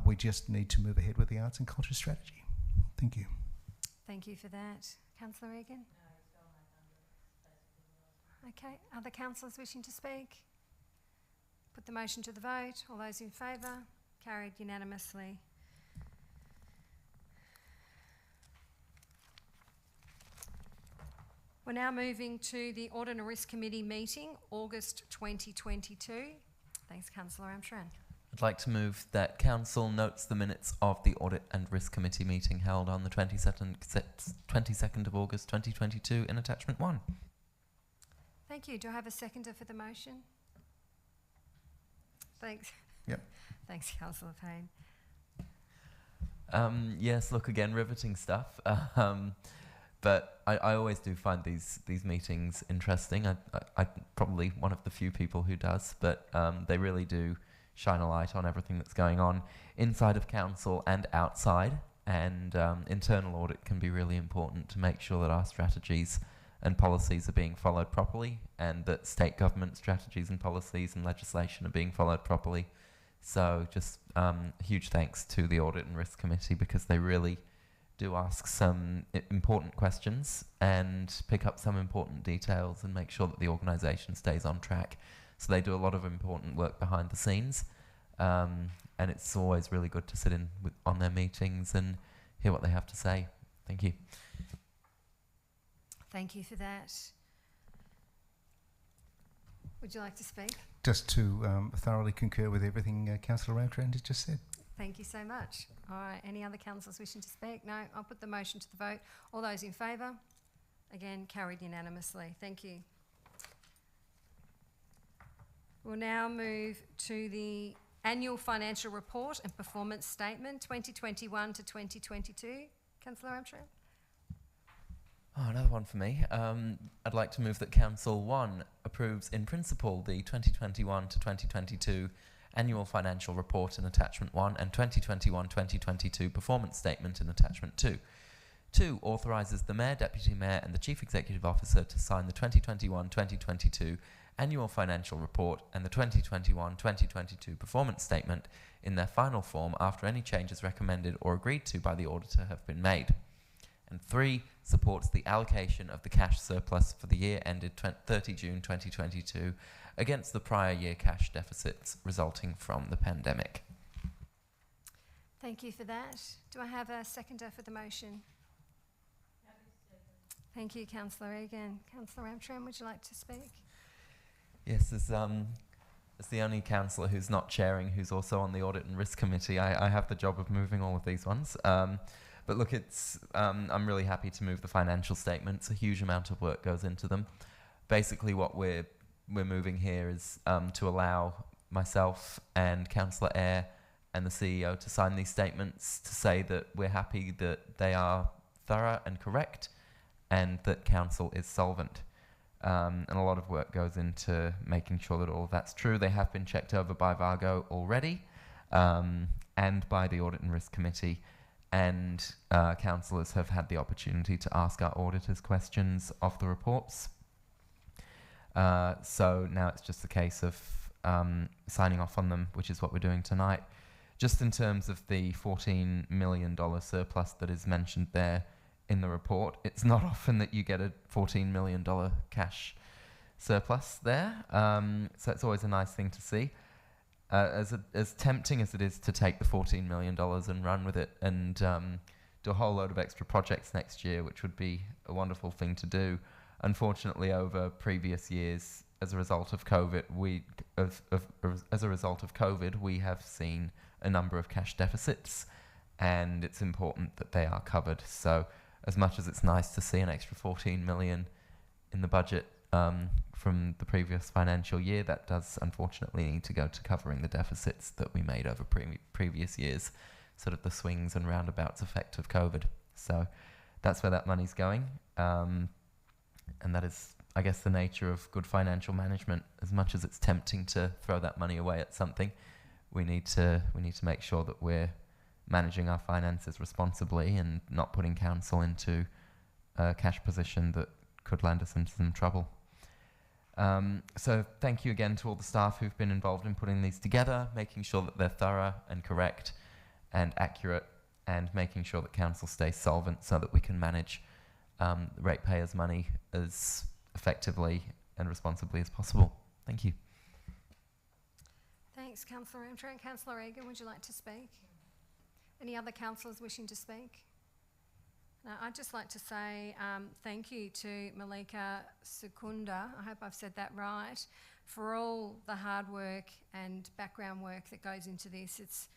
We just need to move ahead with the arts and culture strategy. Thank you. Thank you for that. Councillor Egan? Okay, other councillors wishing to speak? Put the motion to the vote. All those in favour? Carried unanimously. We're now moving to the Audit and Risk Committee meeting, August 2022. Thanks, Councillor Ramtran. I'd like to move that Council notes the minutes of the Audit and Risk Committee meeting held on the 22nd of August 2022 in Attachment 1. Thank you. Do I have a seconder for the motion? Thanks. Yep. Thanks, Councillor Payne. Yes, look, again, riveting stuff. But I always do find these meetings interesting. I'm probably one of the few people who does, but they really do shine a light on everything that's going on inside of Council and outside. And internal audit can be really important to make sure that our strategies and policies are being followed properly, and that state government strategies and policies and legislation are being followed properly. So just huge thanks to the Audit and Risk Committee, because they really do ask some important questions and pick up some important details and make sure that the organisation stays on track. So they do a lot of important work behind the scenes, and it's always really good to sit in on their meetings and hear what they have to say. Thank you. Thank you for that. Would you like to speak? Just to thoroughly concur with everything Councillor Ramtrand has just said. Thank you so much. All right, any other councillors wishing to speak? No, I'll put the motion to the vote. All those in favour? Again, carried unanimously. Thank you. We'll now move to the Annual Financial Report and Performance Statement 2021 to 2022. Councillor Ramtrand? Oh, another one for me. I'd like to move that Council 1 approves in principle the 2021 to 2022 Annual Financial Report in Attachment 1 and 2021-2022 Performance Statement in Attachment 2. 2. Authorises the Mayor, Deputy Mayor and the Chief Executive Officer to sign the 2021-2022 Annual Financial Report and the 2021-2022 Performance Statement in their final form after any changes recommended or agreed to by the Auditor have been made. And 3. Supports the allocation of the cash surplus for the year ended 30 June 2022 against the prior year cash deficits resulting from the pandemic. Thank you for that. Do I have a seconder for the motion? Thank you, Councillor Egan. Councillor Ramtrand, would you like to speak? Yes, as the only councillor who's not chairing, who's also on the Audit and Risk Committee, I have the job of moving all of these ones. But look, I'm really happy to move the financial statements. A huge amount of work goes into them. Basically, what we're moving here is to allow myself and Councillor Eyre and the CEO to sign these statements to say that we're happy that they are thorough and correct and that Council is solvent. And a lot of work goes into making sure that all of that's true. They have been checked over by Vargo already and by the Audit and Risk Committee. And councillors have had the opportunity to ask our auditors questions of the reports. So now it's just a case of signing off on them, which is what we're doing tonight. Just in terms of the $14 million surplus that is mentioned there in the report, it's not often that you get a $14 million cash surplus there. So it's always a nice thing to see. As tempting as it is to take the $14 million and run with it and do a whole load of extra projects next year, which would be a wonderful thing to do, unfortunately, over previous years, as a result of COVID, we have seen a number of cash deficits, and it's important that they are covered. So, as much as it's nice to see an extra $14 million in the budget from the previous financial year, that does unfortunately need to go to covering the deficits that we made over previous years, sort of the swings and roundabouts effect of COVID. So that's where that money's going. And that is, I guess, the nature of good financial management. As much as it's tempting to throw that money away at something, we need to make sure that we're managing our finances responsibly and not putting council into a cash position that could land us into some trouble. So thank you again to all the staff who've been involved in putting these together, making sure that they're thorough and correct and accurate, and making sure that council stays solvent so that we can manage ratepayers' money as effectively and responsibly as possible. Thank you. Thanks, Councillor Ramtrand. Councillor Egan, would you like to speak? Any other councillors wishing to speak? No, I'd just like to say thank you to Malika Secunda, I hope I've said that right, for all the hard work and background work that goes into this. It's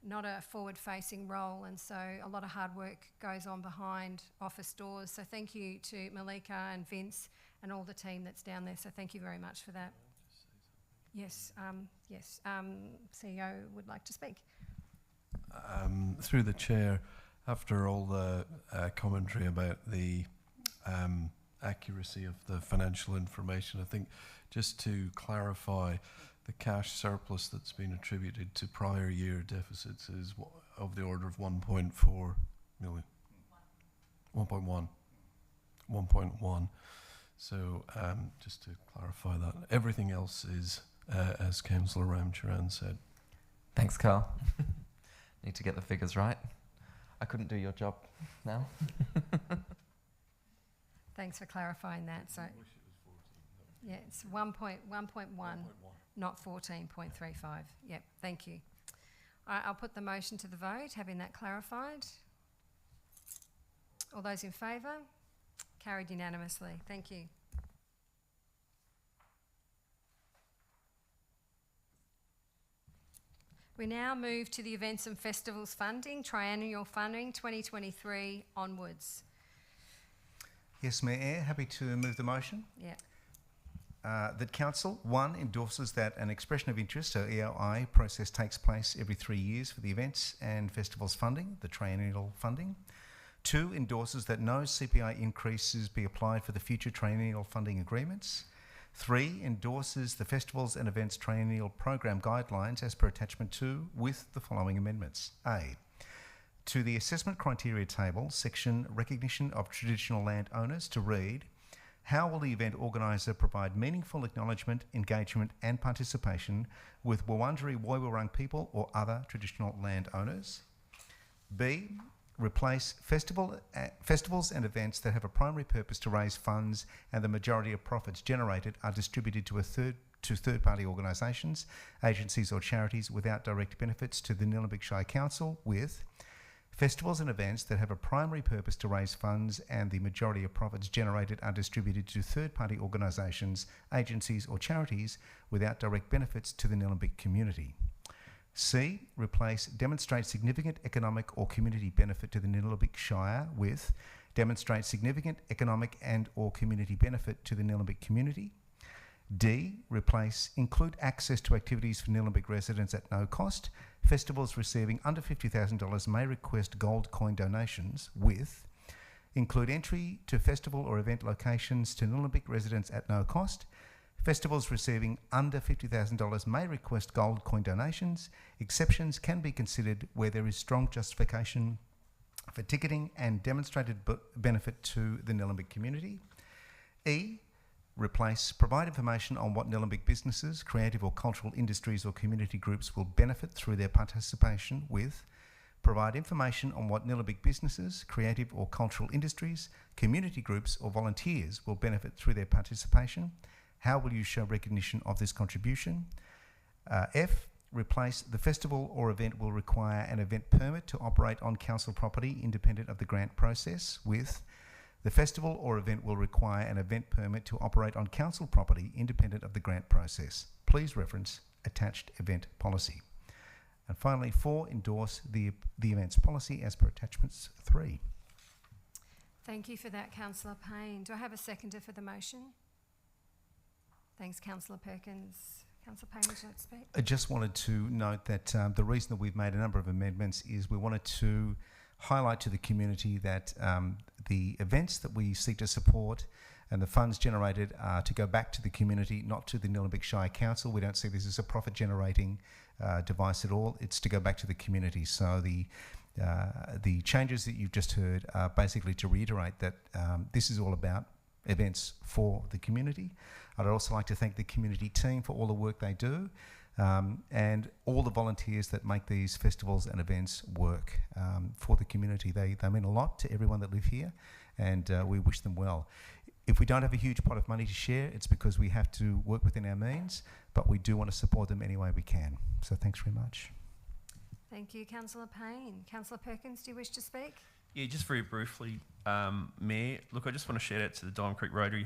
not a forward-facing role, and so a lot of hard work goes on behind office doors. So thank you to Malika and Vince and all the team that's down there. So thank you very much for that. Yes, CEO would like to speak. Through the chair, after all the commentary about the accuracy of the financial information, I think just to clarify, the cash surplus that's been attributed to prior year deficits is of the order of 1.4 million. 1.1. 1.1. So just to clarify that. Everything else is, as Councillor Ramcharan said. Thanks, Carl. Need to get the figures right. I couldn't do your job now. Thanks for clarifying that. So, yeah, it's 1.1, not 14.35. Yep, thank you. All right, I'll put the motion to the vote, having that clarified. All those in favour? Carried unanimously. Thank you. We now move to the Events and Festivals Funding, Triennial Funding 2023 onwards. Yes, Mayor, happy to move the motion. Yeah. That Council, 1, endorses that an expression of interest, or EOI, process takes place every 3 years for the Events and Festivals Funding, the Triennial Funding. 2, endorses that no CPI increases be applied for the future triennial funding agreements. 3, endorses the Festivals and Events Triennial Program Guidelines as per Attachment 2 with the following amendments. A, to the Assessment Criteria Table, section Recognition of Traditional Land Owners, to read, how will the event organiser provide meaningful acknowledgement, engagement and participation with Wurundjeri Woiwurrung people or other traditional land owners? B, replace festivals and events that have a primary purpose to raise funds and the majority of profits generated are distributed to third-party organisations, agencies or charities without direct benefits to the Nielenberg Shire Council with festivals and events that have a primary purpose to raise funds and the majority of profits generated are distributed to third-party organisations, agencies or charities without direct benefits to the Nielenberg community. C, replace demonstrate significant economic or community benefit to the Nielenberg Shire with demonstrate significant economic and or community benefit to the Nielenberg community. D, replace include access to activities for Nielenberg residents at no cost. Festivals receiving under $50,000 may request gold coin donations with include entry to festival or event locations to Nielenberg residents at no cost. Festivals receiving under $50,000 may request gold coin donations. Exceptions can be considered where there is strong justification for ticketing and demonstrated benefit to the Nielenberg community. E, replace provide information on what Nielenberg businesses, creative or cultural industries or community groups will benefit through their participation with provide information on what Nielenberg businesses, creative or cultural industries, community groups or volunteers will benefit through their participation. How will you show recognition of this contribution? F, replace the festival or event will require an event permit to operate on council property independent of the grant process with the festival or event will require an event permit to operate on council property independent of the grant process. Please reference attached event policy. And finally, 4, endorse the events policy as per attachments 3. Thank you for that, Councillor Payne. Do I have a seconder for the motion? Thanks, Councillor Perkins. Councillor Payne, would you like to speak? I just wanted to note that the reason that we've made a number of amendments is we wanted to highlight to the community that the events that we seek to support and the funds generated are to go back to the community, not to the Nielenberg Shire Council. We don't see this as a profit-generating device at all. It's to go back to the community. So the changes that you've just heard are basically to reiterate that this is all about events for the community. I'd also like to thank the community team for all the work they do and all the volunteers that make these festivals and events work for the community. They mean a lot to everyone that live here, and we wish them well. If we don't have a huge pot of money to share, it's because we have to work within our means, but we do want to support them any way we can. So thanks very much. Thank you, Councillor Payne. Councillor Perkins, do you wish to speak? Yeah, just very briefly, Mayor. Look, I just want to shout out to the Diamond Creek Rotary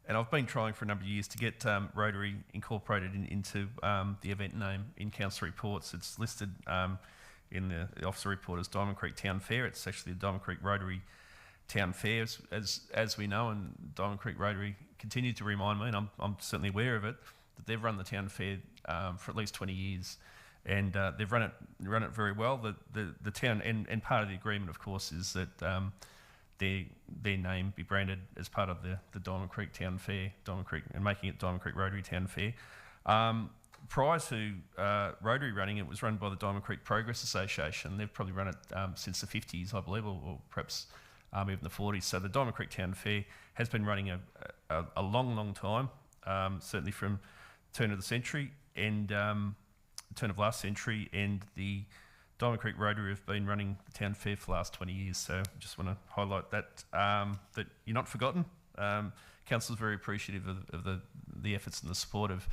and I've been trying for a number of years to get Rotary incorporated into the event name in council reports. It's listed in the officer report as Diamond Creek Town Fair. It's actually the Diamond Creek Rotary Town Fair, as we know, and Diamond Creek Rotary continue to remind me, and I'm certainly aware of it, that they've run the town fair for at least 20 years, and they've run it very well. The town and part of the agreement, of course, is that their name be branded as part of the Diamond Creek Town Fair, Diamond Creek, and making it Diamond Creek Rotary Town Fair. Prior to Rotary running, it was run by the Diamond Creek Progress Association. They've probably run it since the 50s, I believe, or perhaps even the 40s. So the Diamond Creek Town Fair has been running a long time, certainly from turn of the century and turn of last century, and the Diamond Creek Rotary have been running the town fair for the last 20 years, so just want to highlight that, that you're not forgotten. Council's very appreciative of the efforts and the support of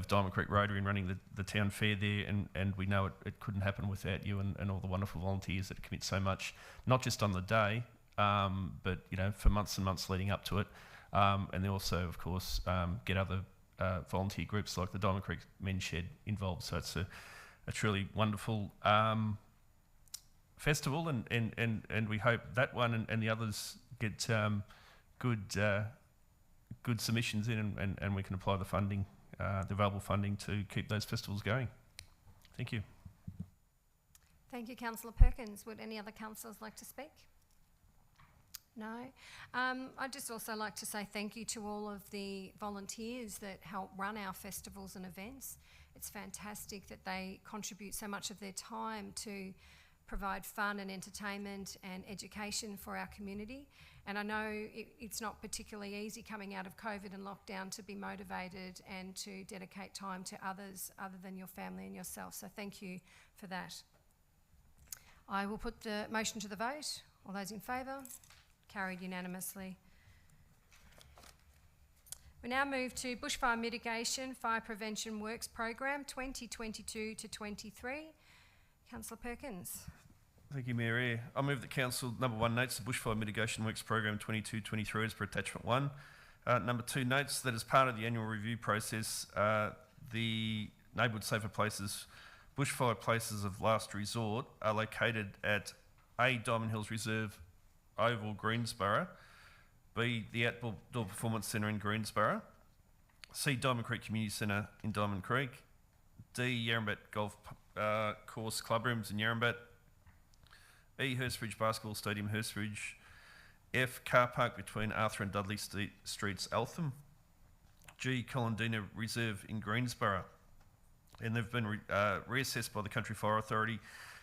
Diamond Creek Rotary in running the town fair there, and we know it couldn't happen without you and all the wonderful volunteers that commit so much, not just on the day, but for months and months leading up to it. And they also, of course, get other volunteer groups like the Diamond Creek Men's Shed involved. So it's a truly wonderful festival, and we hope that one and the others get good submissions in, and we can apply the funding, the available funding, to keep those festivals going. Thank you. Thank you, Councillor Perkins. Would any other councillors like to speak? No? I'd just also like to say thank you to all of the volunteers that help run our festivals and events. It's fantastic that they contribute so much of their time to provide fun and entertainment and education for our community. And I know it's not particularly easy coming out of COVID and lockdown to be motivated and to dedicate time to others other than your family and yourself. So thank you for that. I will put the motion to the vote. All those in favour? Carried unanimously. We now move to Bushfire Mitigation Fire Prevention Works Program 2022 to 23. Councillor Perkins. Thank you, Mayor Eyre. I move that Council, number 1, notes the Bushfire Mitigation Works Program 22-23 as per attachment 1. Number 2, notes that as part of the annual review process, the Neighbourhood Safer Places, bushfire places of last resort are located at A, Diamond Hills Reserve, Oval, Greensborough; B, the Outdoor Performance Centre in Greensborough; C, Diamond Creek Community Centre in Diamond Creek; D, Yarrambat Golf Course Club Rooms in Yarrambat; E, Hurstbridge Basketball Stadium, Hurstbridge; F, car park between Arthur and Dudley Streets, Alphan; G, Colandina Reserve in Greensborough. And they've been reassessed by the Country Fire Authority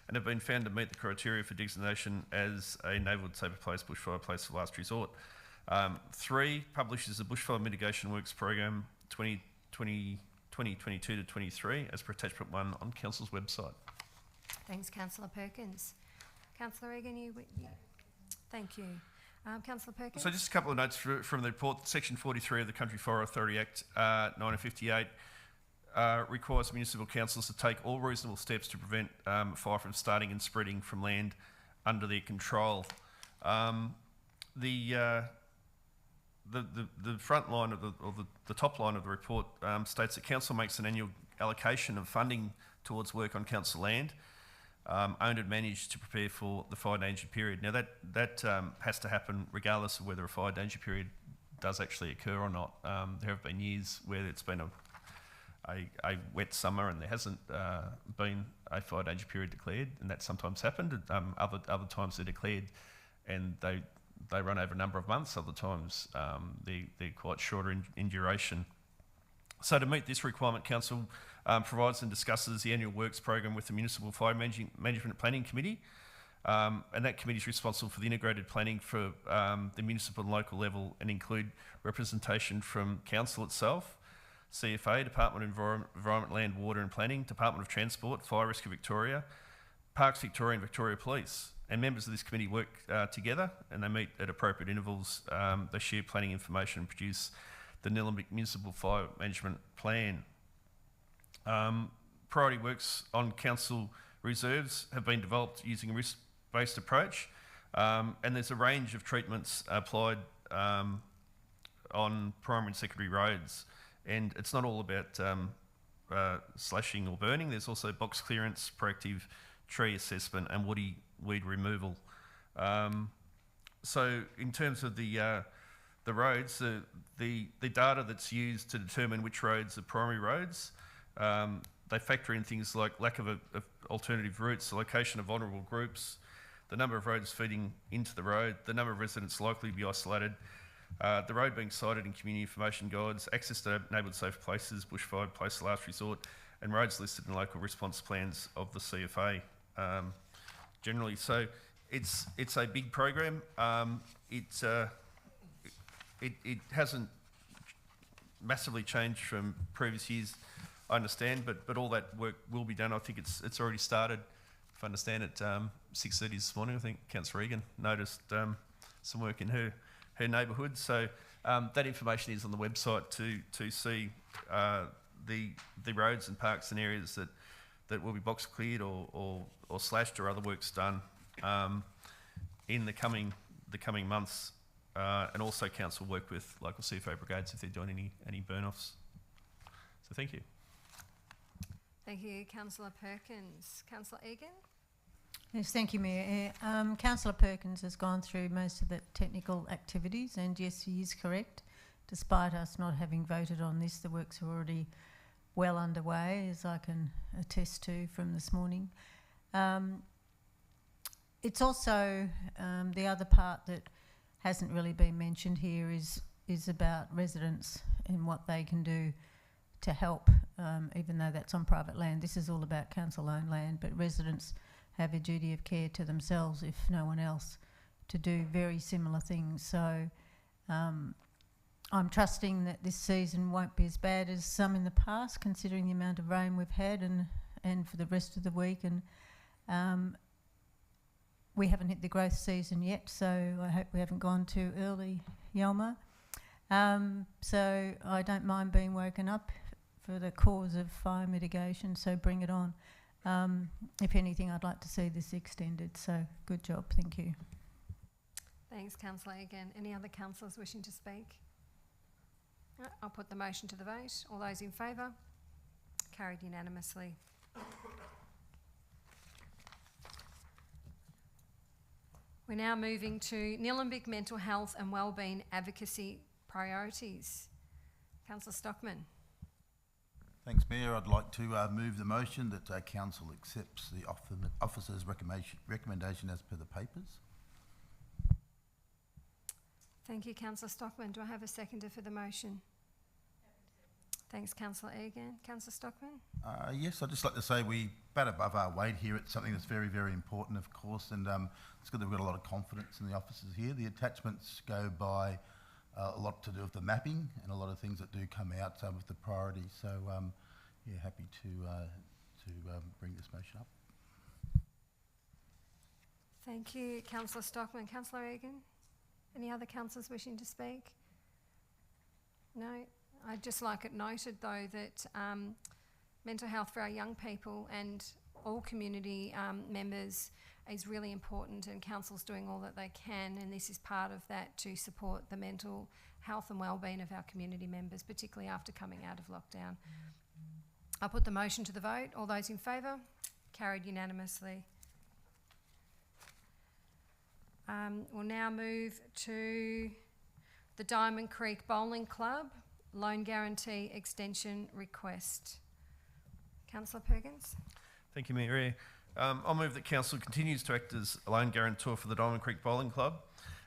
and have been found to meet the criteria for designation as a Neighbourhood Safer Place, bushfire place of last resort. 3, publishes the Bushfire Mitigation Works Program 2022 to 23 as per attachment 1 on Council's website. Thanks, Councillor Perkins. Councillor Egan, thank you. Councillor Perkins? So just a couple of notes from the report. Section 43 of the Country Fire Authority Act 1958 requires municipal councils to take all reasonable steps to prevent fire from starting and spreading from land under their control. The front line of the top line of the report states that council makes an annual allocation of funding towards work on council land owned and managed to prepare for the fire danger period. Now that has to happen regardless of whether a fire danger period does actually occur or not. There have been years where it's been a wet summer and there hasn't been a fire danger period declared, and that sometimes happened. Other times they're declared and they run over a number of months. Other times they're quite shorter in duration. So to meet this requirement, Council provides and discusses the annual works program with the Municipal Fire Management Planning Committee, and that committee is responsible for the integrated planning for the municipal and local level, and include representation from Council itself, CFA, Department of Environment, Land, Water and Planning, Department of Transport, Fire Rescue Victoria, Parks Victoria and Victoria Police. And members of this committee work together, and they meet at appropriate intervals. They share planning information and produce the Nielenberg Municipal Fire Management Plan. Priority works on council reserves have been developed using a risk-based approach, and there's a range of treatments applied on primary and secondary roads. And it's not all about slashing or burning. There's also box clearance, proactive tree assessment and weed removal. So in terms of the roads, the data that's used to determine which roads are primary roads, they factor in things like lack of alternative routes, the location of vulnerable groups, the number of roads feeding into the road, the number of residents likely to be isolated, the road being cited in community information guides, access to neighbourhood safe places, bushfire place of last resort, and roads listed in local response plans of the CFA generally. So it's a big program. It hasn't massively changed from previous years, I understand, but all that work will be done. I think it's already started if I understand it, 6:30 this morning. I think Councillor Egan noticed some work in her neighbourhood. So that information is on the website to see the roads and parks and areas that will be box cleared or slashed or other works done in the coming months. And also council work with local CFO brigades if they're doing any burn-offs. So thank you. Thank you, Councillor Perkins. Councillor Egan? Yes, thank you, Mayor. Councillor Perkins has gone through most of the technical activities, and yes, he is correct. Despite us not having voted on this, the works are already well underway, as I can attest to from this morning. It's also the other part that hasn't really been mentioned here is about residents and what they can do to help, even though that's on private land. This is all about council-owned land, but residents have a duty of care to themselves, if no one else, to do very similar things. So I'm trusting that this season won't be as bad as some in the past, considering the amount of rain we've had and for the rest of the week. And we haven't hit the growth season yet, so I hope we haven't gone too early, Yelma. So I don't mind being woken up for the cause of fire mitigation, so bring it on. If anything, I'd like to see this extended, so good job, thank you. Thanks, Councillor Egan. Any other councillors wishing to speak? No, I'll put the motion to the vote. All those in favour? Carried unanimously. We're now moving to Nielenberg Mental Health and Wellbeing Advocacy Priorities. Councillor Stockman. Thanks, Mayor. I'd like to move the motion that Council accepts the officer's recommendation as per the papers. Thank you, Councillor Stockman. Do I have a seconder for the motion? Thanks, Councillor Egan. Councillor Stockman? Yes, I'd just like to say we bat above our weight here. It's something that's very, very important, of course, and it's good that we've got a lot of confidence in the officers here. The attachments go by a lot to do with the mapping and a lot of things that do come out with the priorities. So, yeah, happy to bring this motion up. Thank you, Councillor Stockman. Councillor Egan? Any other councillors wishing to speak? No? I'd just like it noted, though, that mental health for our young people and all community members is really important, and Council's doing all that they can, and this is part of that to support the mental health and wellbeing of our community members, particularly after coming out of lockdown. I'll put the motion to the vote. All those in favour? Carried unanimously. We'll now move to the Diamond Creek Bowling Club loan guarantee extension request. Councillor Perkins. Thank you, Mayor. I'll move that Council continues to act as a loan guarantor for the Diamond Creek Bowling Club,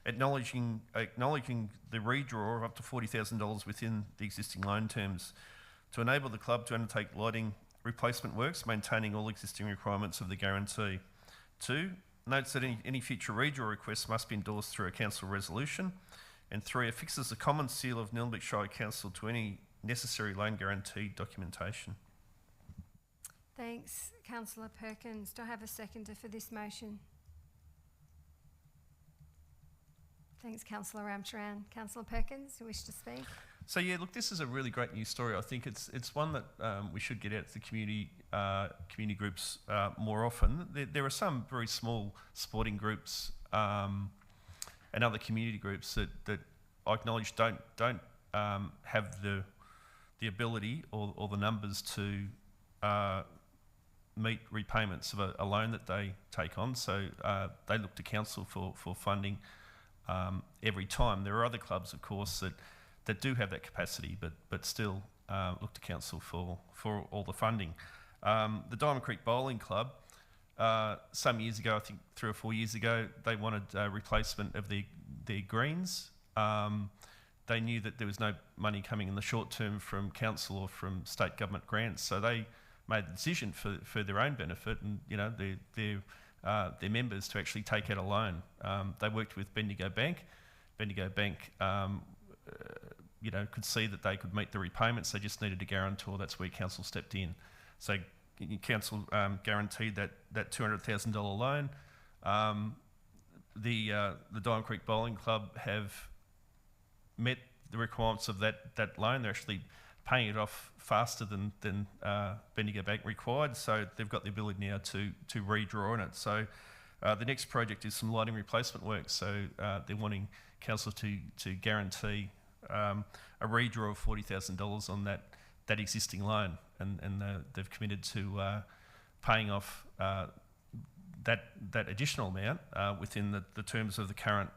acknowledging the redraw of up to $40,000 within the existing loan terms to enable the club to undertake lighting replacement works, maintaining all existing requirements of the guarantee. 2, notes that any future redraw requests must be endorsed through a council resolution. And 3, affixes the common seal of Nielenberg Shire Council to any necessary loan guarantee documentation. Thanks, Councillor Perkins. Do I have a seconder for this motion? Thanks, Councillor Ramcharan. Councillor Perkins, you wish to speak? So yeah, look, this is a really great news story. I think it's one that we should get out to the community groups more often. There are some very small sporting groups and other community groups that I acknowledge don't have the ability or the numbers to meet repayments of a loan that they take on. So they look to council for funding every time. There are other clubs, of course, that do have that capacity, but still look to council for all the funding. The Diamond Creek Bowling Club, some years ago, I think 3 or 4 years ago, they wanted a replacement of their greens. They knew that there was no money coming in the short term from council or from state government grants, so they made the decision for their own benefit and their members to actually take out a loan. They worked with Bendigo Bank. Bendigo Bank could see that they could meet the repayments. They just needed a guarantor. That's where council stepped in. So council guaranteed that $200,000 loan. The Diamond Creek Bowling Club have met the requirements of that loan. They're actually paying it off faster than Bendigo Bank required, so they've got the ability now to redraw on it. So the next project is some lighting replacement work, so they're wanting council to guarantee a redraw of $40,000 on that existing loan, and they've committed to paying off that additional amount within the terms of the current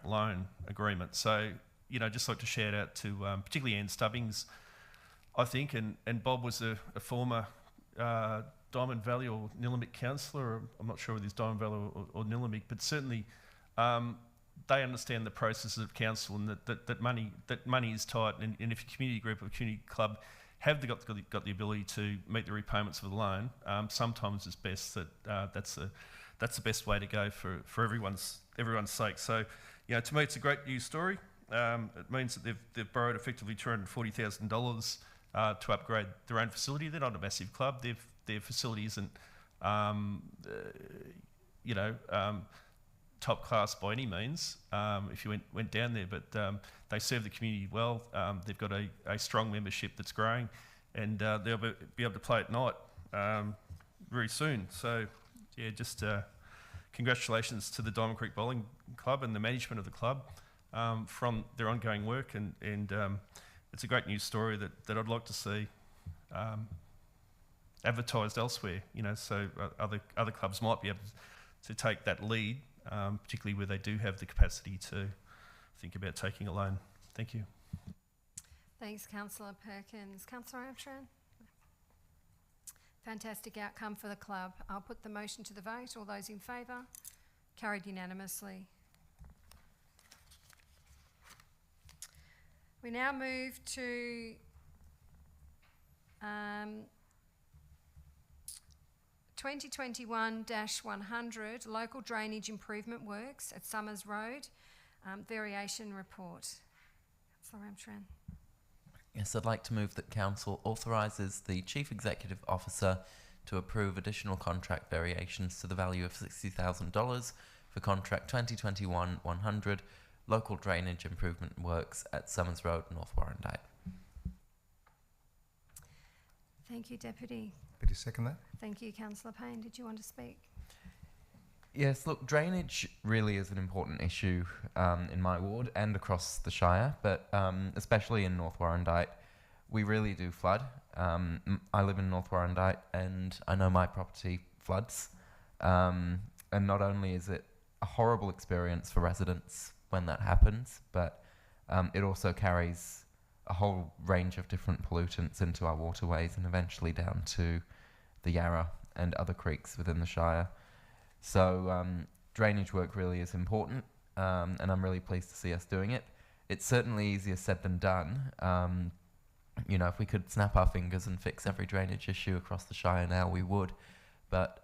loan agreement. So, just like to shout out to particularly Anne Stubbings, I think, and Bob was a former Diamond Valley or Nielenberg councillor. I'm not sure whether he's Diamond Valley or Nielenberg, but certainly they understand the processes of council, and that money is tight. And if a community group or a community club have got the ability to meet the repayments of the loan, sometimes it's best that that's the best way to go for everyone's sake. So, to me, it's a great news story. It means that they've borrowed effectively $240,000 to upgrade their own facility. They're not a massive club. Their facility isn't, top class by any means. If you went down there, but they serve the community well. They've got a strong membership that's growing, and they'll be able to play at night very soon. So, yeah, just congratulations to the Diamond Creek Bowling Club and the management of the club from their ongoing work, and it's a great news story that I'd like to see advertised elsewhere. So other clubs might be able to take that lead, particularly where they do have the capacity to think about taking a loan. Thank you. Thanks, Councillor Perkins. Councillor Armstrong? Fantastic outcome for the club. I'll put the motion to the vote. All those in favour? Carried unanimously. We now move to 2021-100 Local Drainage Improvement Works at Summers Road, variation report. Councillor Armstrong. Yes, I'd like to move that Council authorises the Chief Executive Officer to approve additional contract variations to the value of $60,000 for contract 2021-100 Local Drainage Improvement Works at Summers Road, North Warrandyte. Thank you, Deputy. Happy to second that. Thank you, Councillor Payne. Did you want to speak? Yes, look, drainage really is an important issue in my ward and across the Shire, but especially in North Warrandyte, we really do flood. I live in North Warrandyte and I know my property floods. And not only is it a horrible experience for residents when that happens, but it also carries a whole range of different pollutants into our waterways and eventually down to the Yarra and other creeks within the Shire. So drainage work really is important, and I'm really pleased to see us doing it. It's certainly easier said than done. If we could snap our fingers and fix every drainage issue across the Shire now, we would. But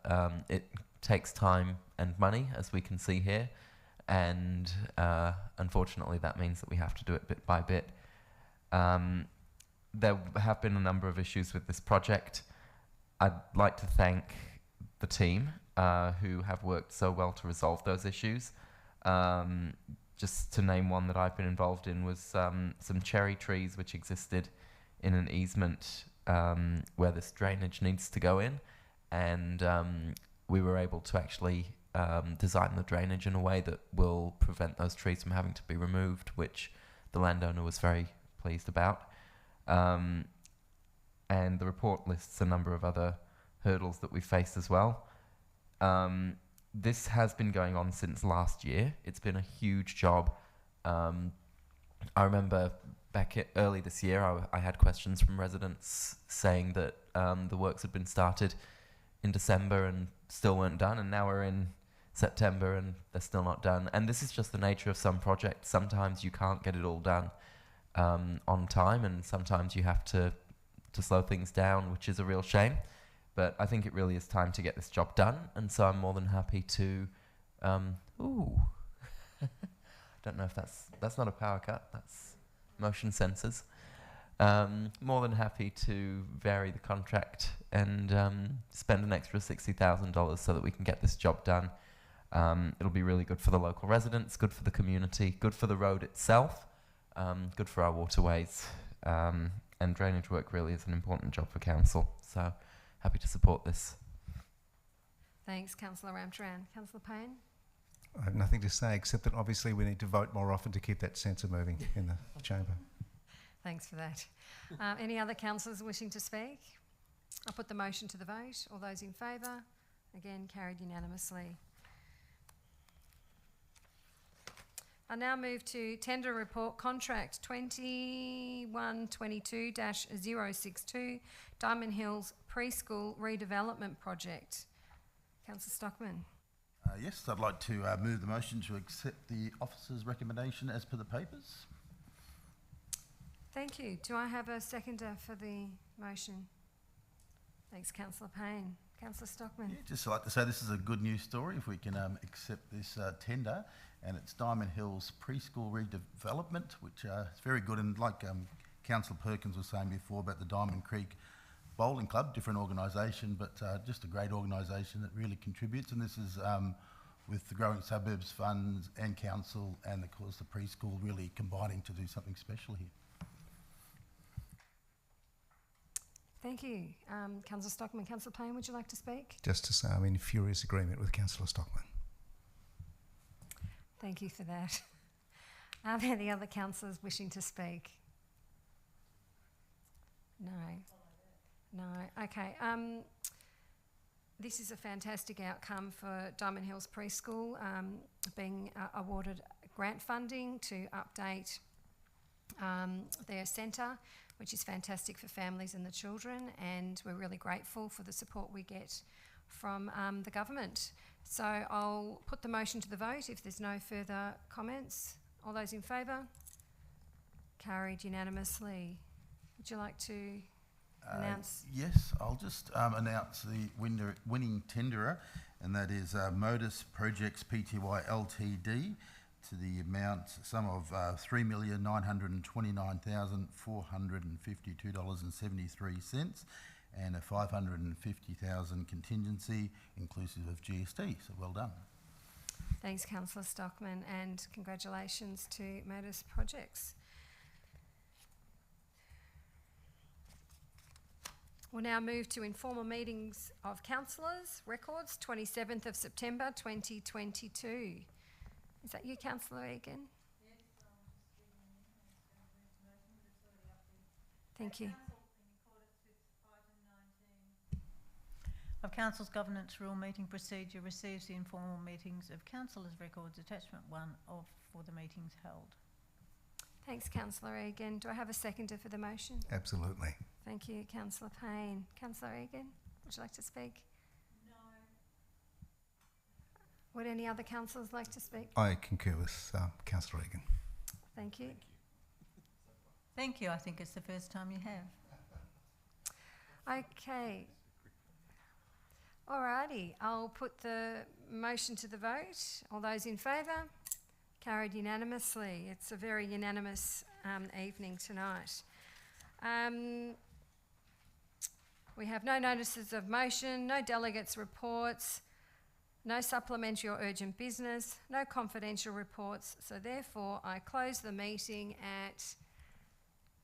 it takes time and money, as we can see here, and unfortunately that means that we have to do it bit by bit. There have been a number of issues with this project. I'd like to thank the team who have worked so well to resolve those issues. Just to name one that I've been involved in was some cherry trees which existed in an easement where this drainage needs to go in, and we were able to actually design the drainage in a way that will prevent those trees from having to be removed, which the landowner was very pleased about. And the report lists a number of other hurdles that we faced as well. This has been going on since last year. It's been a huge job. I remember back early this year, I had questions from residents saying that the works had been started in December and still weren't done, and now we're in September and they're still not done. And this is just the nature of some projects. Sometimes you can't get it all done on time, and sometimes you have to slow things down, which is a real shame. But I think it really is time to get this job done, and so I'm more than happy to. Don't know if that's not a power cut. That's motion sensors. More than happy to vary the contract and spend an extra $60,000 so that we can get this job done. It'll be really good for the local residents, good for the community, good for the road itself, good for our waterways, and drainage work really is an important job for council. So happy to support this. Thanks, Councillor Ramcharan. Councillor Payne? I have nothing to say except that obviously we need to vote more often to keep that sensor moving in the chamber. Thanks for that. Any other councillors wishing to speak? I'll put the motion to the vote. All those in favour? Again, carried unanimously. I now move to Tender Report Contract 2122-062 Diamond Hills Preschool Redevelopment Project. Councillor Stockman. Yes, I'd like to move the motion to accept the officer's recommendation as per the papers. Thank you. Do I have a seconder for the motion? Thanks, Councillor Payne. Councillor Stockman. Yeah, just like to say this is a good news story if we can accept this tender, and it's Diamond Hills Preschool Redevelopment, which is very good, and like Councillor Perkins was saying before about the Diamond Creek Bowling Club, different organisation, but just a great organisation that really contributes, and this is with the Growing Suburbs Funds and Council and of course the preschool really combining to do something special here. Thank you. Councillor Stockman. Councillor Payne, would you like to speak? Just to say I'm in furious agreement with Councillor Stockman. Thank you for that. Are there any other councillors wishing to speak? No. No. Okay. This is a fantastic outcome for Diamond Hills Preschool, being awarded grant funding to update their centre, which is fantastic for families and the children, and we're really grateful for the support we get from the government. So I'll put the motion to the vote if there's no further comments. All those in favour? Carried unanimously. Would you like to announce? Yes, I'll just announce the winning tenderer, and that is Modus Projects Pty Ltd, to the sum of $3,929,452.73 and a $550,000 contingency inclusive of GST. So well done. Thanks, Councillor Stockman, and congratulations to Modus Projects. We'll now move to informal meetings of councillors, records, 27th of September 2022. Is that you, Councillor Egan? Yes. Thank you. Of Council's Governance Rule Meeting Procedure receives the informal meetings of councillors' records, attachment 1 for the meetings held. Thanks, Councillor Egan. Do I have a seconder for the motion? Absolutely. Thank you, Councillor Payne. Councillor Egan, would you like to speak? No. Would any other councillors like to speak? I concur with Councillor Egan. Thank you. Thank you. I think it's the first time you have. Okay. Alrighty, I'll put the motion to the vote. All those in favour? Carried unanimously. It's a very unanimous evening tonight. We have no notices of motion, no delegates' reports, no supplementary or urgent business, no confidential reports. So therefore, I close the meeting at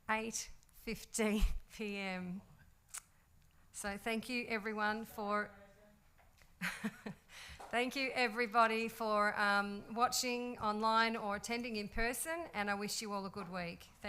8:50 p.m. So thank you, everyone, for... Thank you, everybody, for watching online or attending in person, and I wish you all a good week. Thank